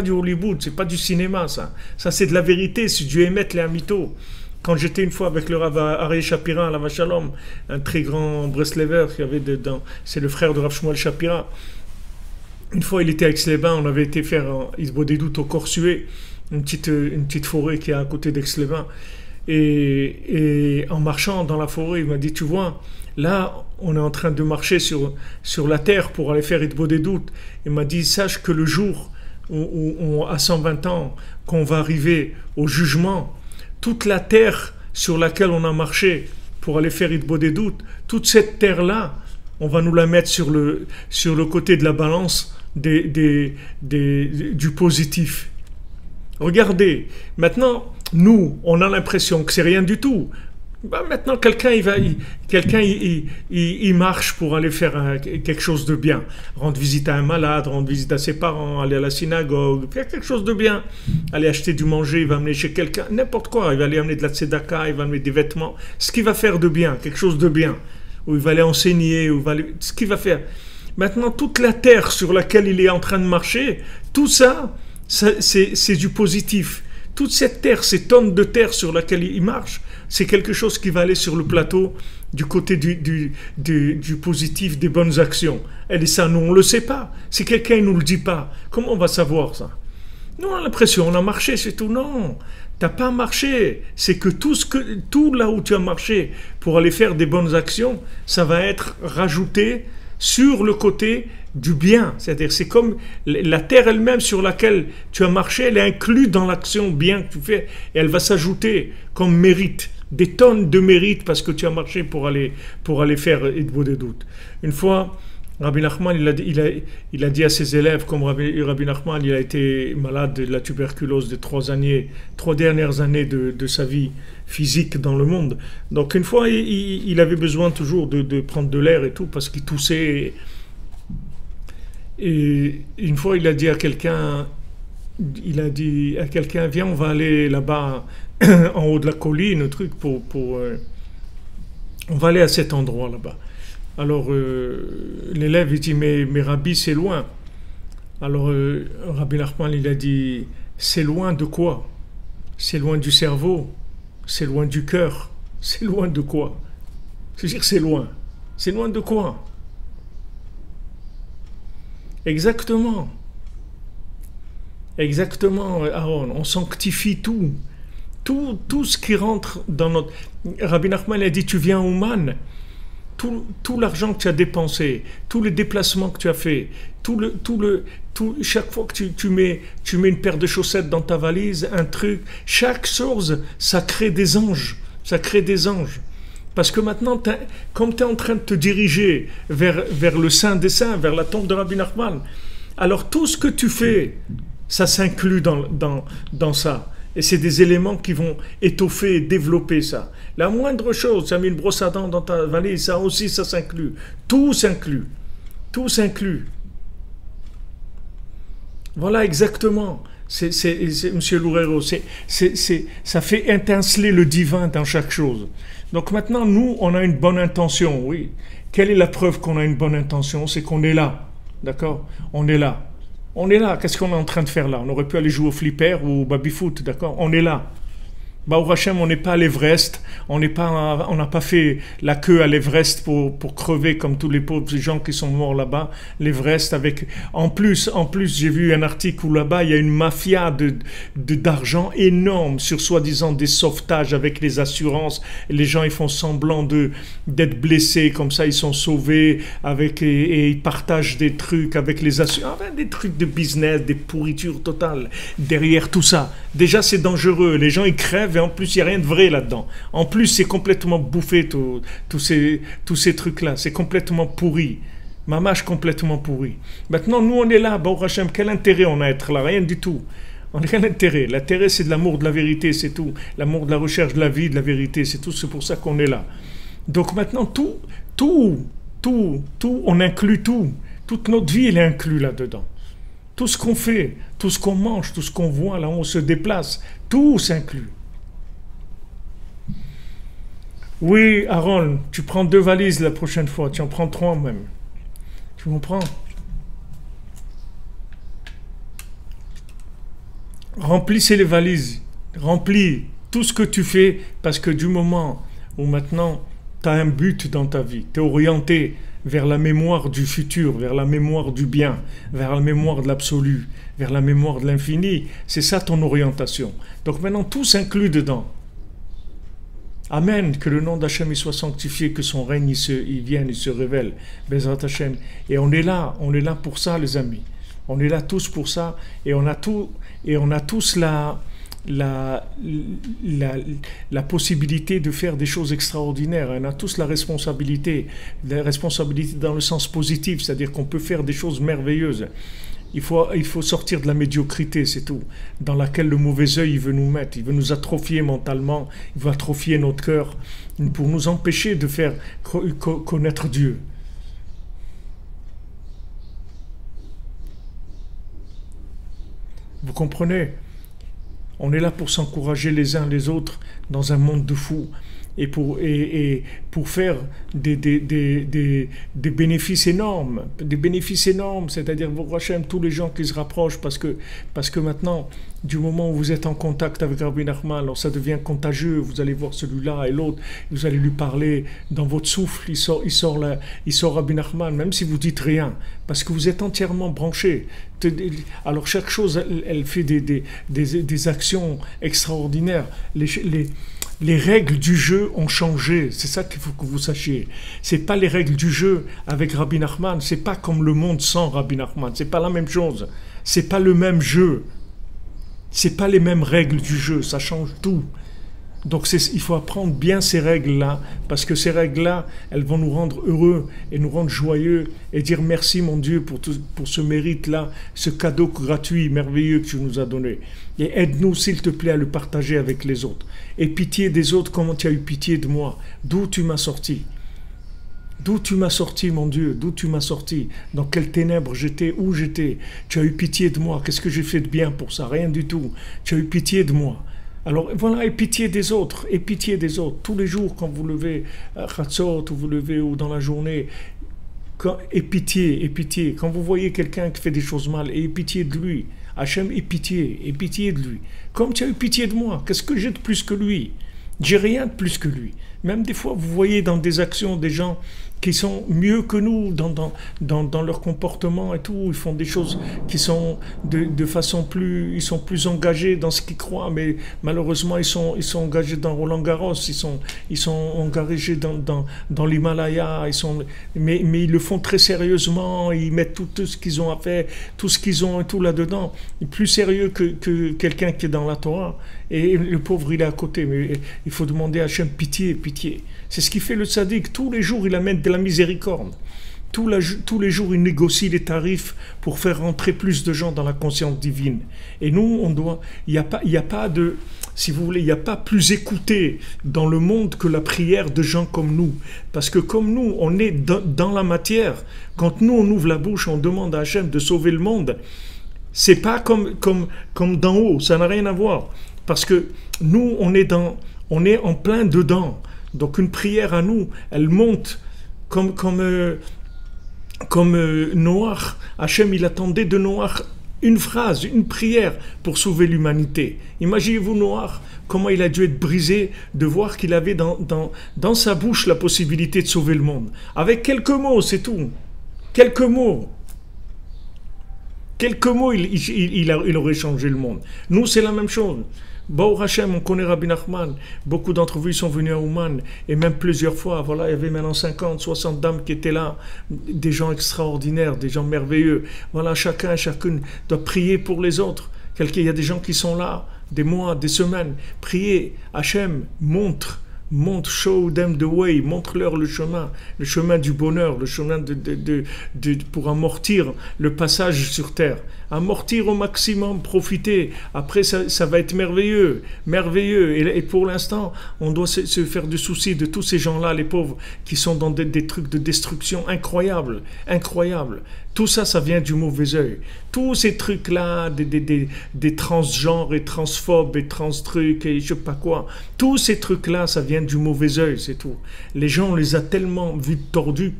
du Hollywood. C'est pas du cinéma, ça. Ça, c'est de la vérité. C'est du Emet les Amito. Quand j'étais une fois avec le Rav Aryeh Shapira à la Vachalom, un très grand Breslever qui avait c'est le frère de Rav Shmuel Shapira. Une fois, il était à Aix-les-Bains, on avait été faire un Isbodédout au Corsuet, une petite forêt qui est à côté d'Aix-les-Bains. Et en marchant dans la forêt, il m'a dit, tu vois, là, on est en train de marcher sur la terre pour aller faire Isbodédout. Il m'a dit, sache que le jour où à 120 ans, qu'on va arriver au jugement, toute la terre sur laquelle on a marché pour aller faire Isbodédout, toute cette terre-là, on va nous la mettre sur le côté de la balance du positif. Regardez, maintenant, nous, on a l'impression que c'est rien du tout. Maintenant, quelqu'un il marche pour aller faire quelque chose de bien. Rendre visite à un malade, rendre visite à ses parents, aller à la synagogue, faire quelque chose de bien. Aller acheter du manger, il va amener chez quelqu'un, n'importe quoi. Il va aller amener de la tzedaka, il va amener des vêtements. Ce qu'il va faire de bien, quelque chose de bien. Ou il va aller enseigner, ce qu'il va faire. Maintenant, toute la terre sur laquelle il est en train de marcher, tout ça, c'est du positif. Toute cette terre, ces tonnes de terre sur laquelle il marche, c'est quelque chose qui va aller sur le plateau du côté du positif, des bonnes actions. Et ça, nous, on ne le sait pas. Si quelqu'un ne nous le dit pas, comment on va savoir ça? Nous, on a l'impression, on a marché, c'est tout. Non, tu n'as pas marché. C'est que tout là où tu as marché pour aller faire des bonnes actions, ça va être rajouté sur le côté du bien. C'est-à-dire, c'est comme la terre elle-même sur laquelle tu as marché, elle est inclue dans l'action bien que tu fais. Et elle va s'ajouter comme mérite, des tonnes de mérite parce que tu as marché pour aller faire Isbodédout. Une fois, Rabbi Nachman, il a dit à ses élèves, comme Rabbi Nachman, il a été malade de la tuberculose de 3 dernières années de sa vie physique dans le monde. Donc une fois, il avait besoin toujours de prendre de l'air et tout, parce qu'il toussait. Et une fois, il a dit à quelqu'un, viens, on va aller là-bas, en haut de la colline, un truc, on va aller à cet endroit là-bas. Alors, l'élève, il dit, mais Rabbi, c'est loin. Alors, Rabbi Nachman, il a dit, c'est loin de quoi? C'est loin du cerveau, c'est loin du cœur, c'est loin de quoi? C'est-à-dire, c'est loin. C'est loin de quoi? Exactement. Exactement, Aaron. On sanctifie tout. Tout ce qui rentre dans notre... Rabbi Nachman a dit, tu viens au Man. Tout l'argent que tu as dépensé, tous les déplacements que tu as fait, chaque fois que tu mets une paire de chaussettes dans ta valise, un truc, chaque chose, ça crée des anges. Ça crée des anges. Parce que maintenant, comme tu es en train de te diriger vers le Saint des Saints, vers la tombe de Rabbi Nachman, alors tout ce que tu fais, ça s'inclut dans ça. Et c'est des éléments qui vont étoffer et développer ça. La moindre chose, tu as mis une brosse à dents dans ta valise, ça aussi, ça s'inclut. Tout s'inclut. Tout s'inclut. Voilà exactement. Monsieur Loureiro, ça fait étinceler le divin dans chaque chose. Donc maintenant, nous, on a une bonne intention, oui. Quelle est la preuve qu'on a une bonne intention? C'est qu'on est là. D'accord? On est là. On est là. Qu'est-ce qu'on est en train de faire là? On aurait pu aller jouer au flipper ou au baby-foot, d'accord? On est là. Baruch Hashem, on n'est pas à l'Everest, on n'a pas fait la queue à l'Everest pour crever comme tous les pauvres gens qui sont morts là-bas. L'Everest avec, en plus, j'ai vu un article où là-bas il y a une mafia d'argent énorme sur soi-disant des sauvetages avec les assurances. Les gens ils font semblant d'être blessés, comme ça ils sont sauvés et ils partagent des trucs avec les assurances, des trucs de business, des pourritures totales derrière tout ça. Déjà c'est dangereux, les gens ils crèvent. Et en plus, il n'y a rien de vrai là-dedans. En plus, c'est complètement bouffé, tous ces trucs-là. C'est complètement pourri. Mamache complètement pourri. Maintenant, nous, on est là, Baruch Hashem. Quel intérêt on a à être là? Rien du tout. On n'a rien d'intérêt. L'intérêt, c'est de l'amour de la vérité, c'est tout. L'amour de la recherche de la vie, de la vérité, c'est tout. C'est pour ça qu'on est là. Donc maintenant, on inclut tout. Toute notre vie, elle est inclue là-dedans. Tout ce qu'on fait, tout ce qu'on mange, tout ce qu'on voit, là où on se déplace, tout s'inclut. Oui, Aaron, tu prends 2 valises la prochaine fois, tu en prends 3 même. Tu comprends? Remplissez les valises, remplis tout ce que tu fais, parce que du moment où maintenant tu as un but dans ta vie, tu es orienté vers la mémoire du futur, vers la mémoire du bien, vers la mémoire de l'absolu, vers la mémoire de l'infini, c'est ça ton orientation. Donc maintenant tout s'inclut dedans. Amen, que le nom d'Hachem soit sanctifié, que son règne il vienne, il se révèle. Bezrat Hachem. Et on est là pour ça, les amis. On est là tous pour ça, et on a tous la possibilité de faire des choses extraordinaires. On a tous la responsabilité dans le sens positif, c'est-à-dire qu'on peut faire des choses merveilleuses. Il faut sortir de la médiocrité, c'est tout, dans laquelle le mauvais œil veut nous mettre, il veut nous atrophier mentalement, il veut atrophier notre cœur, pour nous empêcher de faire connaître Dieu. Vous comprenez? On est là pour s'encourager les uns les autres dans un monde de fous. Et pour faire des bénéfices énormes, c'est-à-dire vous Hachem, tous les gens qui se rapprochent, parce que maintenant, du moment où vous êtes en contact avec Rabbi Nachman, alors ça devient contagieux, vous allez voir celui-là et l'autre, vous allez lui parler, dans votre souffle, il sort Rabbi Nachman, même si vous dites rien, parce que vous êtes entièrement branchés. Alors chaque chose, elle fait des actions extraordinaires. Les règles du jeu ont changé, c'est ça qu'il faut que vous sachiez. C'est pas les règles du jeu avec Rabbi Nachman, c'est pas comme le monde sans Rabbi Nachman, c'est pas la même chose, c'est pas le même jeu, c'est pas les mêmes règles du jeu, ça change tout. Donc il faut apprendre bien ces règles-là, parce que ces règles-là, elles vont nous rendre heureux et nous rendre joyeux et dire merci mon Dieu pour ce mérite-là, ce cadeau gratuit, merveilleux que tu nous as donné. Et aide-nous s'il te plaît à le partager avec les autres. Et pitié des autres, comment tu as eu pitié de moi, d'où tu m'as sorti. D'où tu m'as sorti, mon Dieu, d'où tu m'as sorti, dans quelles ténèbres j'étais, où j'étais. Tu as eu pitié de moi, qu'est-ce que j'ai fait de bien pour ça? Rien du tout. Tu as eu pitié de moi. Alors voilà, et pitié des autres, tous les jours quand vous levez Chatzot, ou vous levez ou dans la journée, et pitié, quand vous voyez quelqu'un qui fait des choses mal, et pitié de lui, Hachem, et pitié de lui, comme tu as eu pitié de moi, qu'est-ce que j'ai de plus que lui? J'ai rien de plus que lui. Même des fois, vous voyez dans des actions des gens qui sont mieux que nous dans leur comportement et tout. Ils font des choses qui sont de façon plus... Ils sont plus engagés dans ce qu'ils croient, mais malheureusement, ils sont engagés dans Roland Garros, ils sont engagés dans l'Himalaya, mais ils le font très sérieusement, ils mettent tout ce qu'ils ont à faire, tout ce qu'ils ont et tout là-dedans. Plus sérieux que quelqu'un qui est dans la Torah. Et le pauvre, il est à côté, mais il faut demander à Hachem pitié. C'est ce qui fait le tzaddik. Tous les jours, il amène de la miséricorde. Tous les jours, il négocie les tarifs pour faire rentrer plus de gens dans la conscience divine. Et nous, il n'y a pas de, si vous voulez, il n'y a pas plus écouté dans le monde que la prière de gens comme nous. Parce que comme nous, on est dans la matière. Quand nous, on ouvre la bouche, on demande à Hachem de sauver le monde. C'est pas comme d'en haut, ça n'a rien à voir. Parce que nous, on est en plein dedans. Donc une prière à nous, elle monte comme Noach. Hachem, il attendait de Noach Une phrase, une prière pour sauver l'humanité. Imaginez-vous Noach, comment il a dû être brisé de voir qu'il avait dans sa bouche la possibilité de sauver le monde. Avec quelques mots, c'est tout. Quelques mots. Quelques mots, il aurait changé le monde. Nous, c'est la même chose. Baruch Hashem, on connaît Rabbi Nachman. Beaucoup d'entre vous sont venus à Ouman, et même plusieurs fois. Voilà, il y avait maintenant 50, 60 dames qui étaient là. Des gens extraordinaires, des gens merveilleux. Voilà, chacun et chacune doit prier pour les autres. Il y a des gens qui sont là, des mois, des semaines. Priez, Hashem, montre, show them the way, montre-leur le chemin du bonheur, le chemin pour amortir le passage sur terre. Amortir au maximum, profiter. Après, ça va être merveilleux. Et pour l'instant, on doit se faire du souci de tous ces gens-là, les pauvres, qui sont dans des trucs de destruction incroyables. Tout ça, ça vient du mauvais œil. Tous ces trucs-là, des transgenres et transphobes et trans-trucs et je sais pas quoi, tous ces trucs-là, ça vient du mauvais œil, c'est tout. Les gens, on les a tellement vus tordus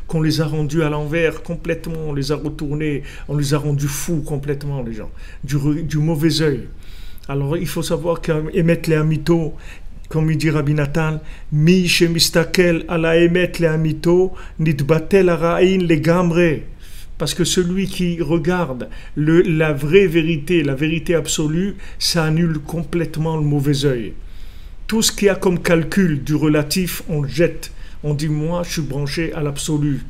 qu'on les a rendus à l'envers complètement, on les a retournés, on les a rendus fous complètement, les gens, du mauvais œil. Alors, il faut savoir qu'émettre les amito, comme il dit Rabbi Nathan, mi shemistakel ala emet le amito, nitbatel arain le gamre. Parce que celui qui regarde la vraie vérité, la vérité absolue, ça annule complètement le mauvais œil. Tout ce qu'il y a comme calcul du relatif, on le jette. On dit, moi, je suis branché à l'absolu.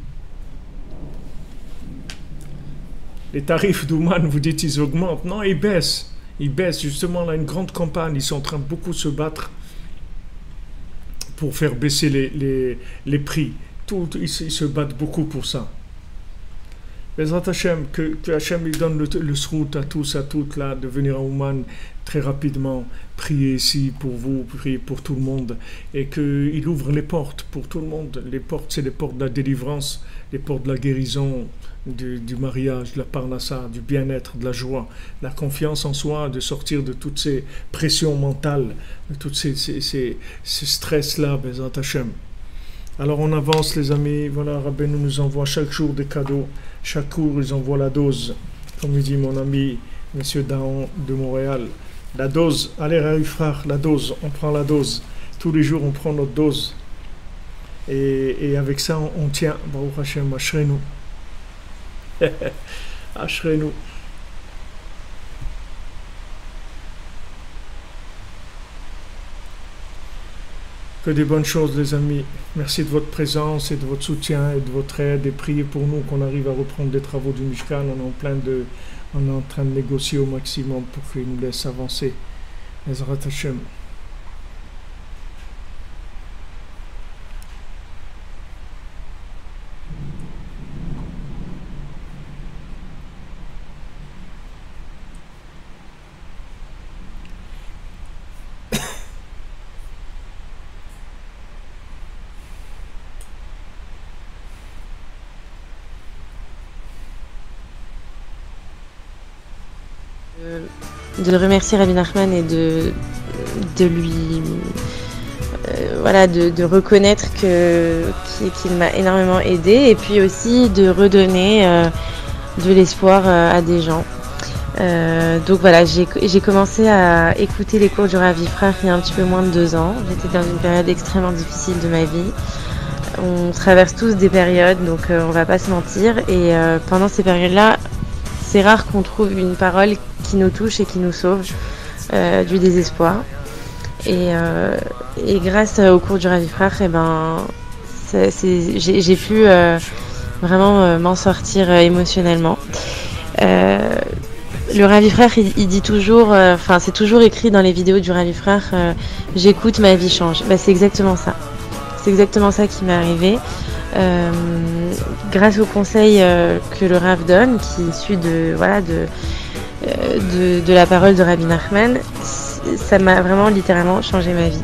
Les tarifs d'Ouman, vous dites, ils augmentent. Non, ils baissent. Ils baissent. Justement, là, une grande campagne, ils sont en train de beaucoup se battre pour faire baisser les prix. Ils se battent beaucoup pour ça. Bezrat Hashem, que Hashem lui donne le srout à tous, à toutes, là, de venir à Ouman très rapidement, prier ici pour vous, prier pour tout le monde, et qu'il ouvre les portes pour tout le monde. Les portes, c'est les portes de la délivrance, les portes de la guérison, du mariage, de la parnassa, du bien-être, de la joie, la confiance en soi, de sortir de toutes ces pressions mentales, de tous ces stress-là, Bezrat Hashem. Alors on avance les amis, voilà, Rabbeinu nous envoie chaque jour des cadeaux, chaque cours ils envoient la dose, comme il dit mon ami Monsieur Daon de Montréal, la dose, allez Ravi frère, la dose, on prend la dose, tous les jours on prend notre dose, et avec ça on tient, Baruch Hashem, Ashrenu, Ashrenu. Que des bonnes choses les amis. Merci de votre présence et de votre soutien et de votre aide et priez pour nous qu'on arrive à reprendre les travaux du Mishkan. On est en train de négocier au maximum pour qu'il nous laisse avancer. Ezrat Hashem. De remercier Rabbi Nachman et de lui voilà, de reconnaître qu'il m'a énormément aidé, et puis aussi de redonner de l'espoir à des gens. Donc voilà, j'ai commencé à écouter les cours du Rav Yifrach il y a un petit peu moins de 2 ans. J'étais dans une période extrêmement difficile de ma vie. On traverse tous des périodes, donc on va pas se mentir, et pendant ces périodes-là, c'est rare qu'on trouve une parole qui nous touche et qui nous sauve du désespoir. Et grâce au cours du Rav Yifrach, j'ai pu vraiment m'en sortir émotionnellement. Le Rav Yifrach, il dit toujours, c'est toujours écrit dans les vidéos du Rav Yifrach, j'écoute, ma vie change. C'est exactement ça. C'est exactement ça qui m'est arrivé. Grâce aux conseils que le Rav donne, qui est issu de la parole de Rabbi Nachman, ça m'a vraiment littéralement changé ma vie.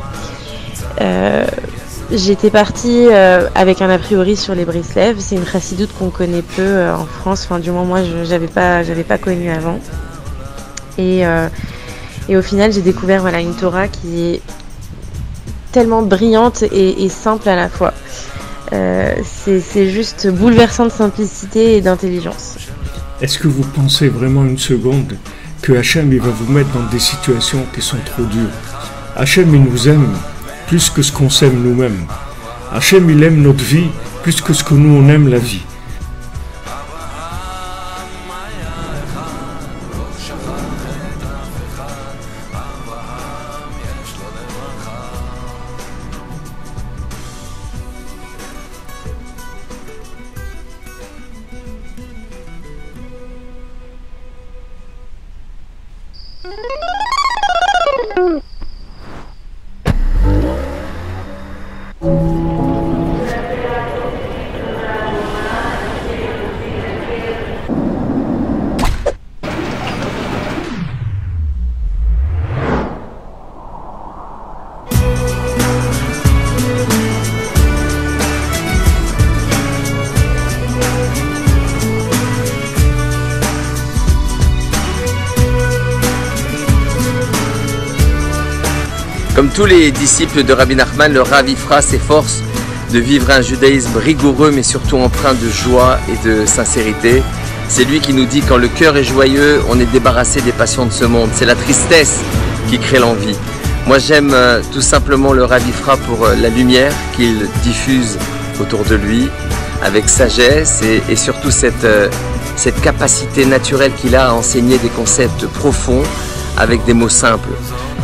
J'étais partie avec un a priori sur les Breslev. C'est une chassidoute qu'on connaît peu en France, du moins moi j'avais pas connu avant. Et au final j'ai découvert une Torah qui est tellement brillante et simple à la fois. C'est juste bouleversant de simplicité et d'intelligence. Est-ce que vous pensez vraiment une seconde que Hachem il va vous mettre dans des situations qui sont trop dures? Hachem il nous aime plus que ce qu'on s'aime nous-mêmes. Hachem il aime notre vie plus que ce que nous on aime la vie. Comme tous les disciples de Rabbi Nachman, le Rav Ifra s'efforce de vivre un judaïsme rigoureux mais surtout empreint de joie et de sincérité. C'est lui qui nous dit quand le cœur est joyeux, on est débarrassé des passions de ce monde. C'est la tristesse qui crée l'envie. Moi j'aime tout simplement le Rav Ifra pour la lumière qu'il diffuse autour de lui avec sagesse et surtout cette capacité naturelle qu'il a à enseigner des concepts profonds avec des mots simples.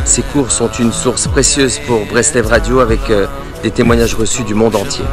Ces cours sont une source précieuse pour Breslev Radio avec des témoignages reçus du monde entier.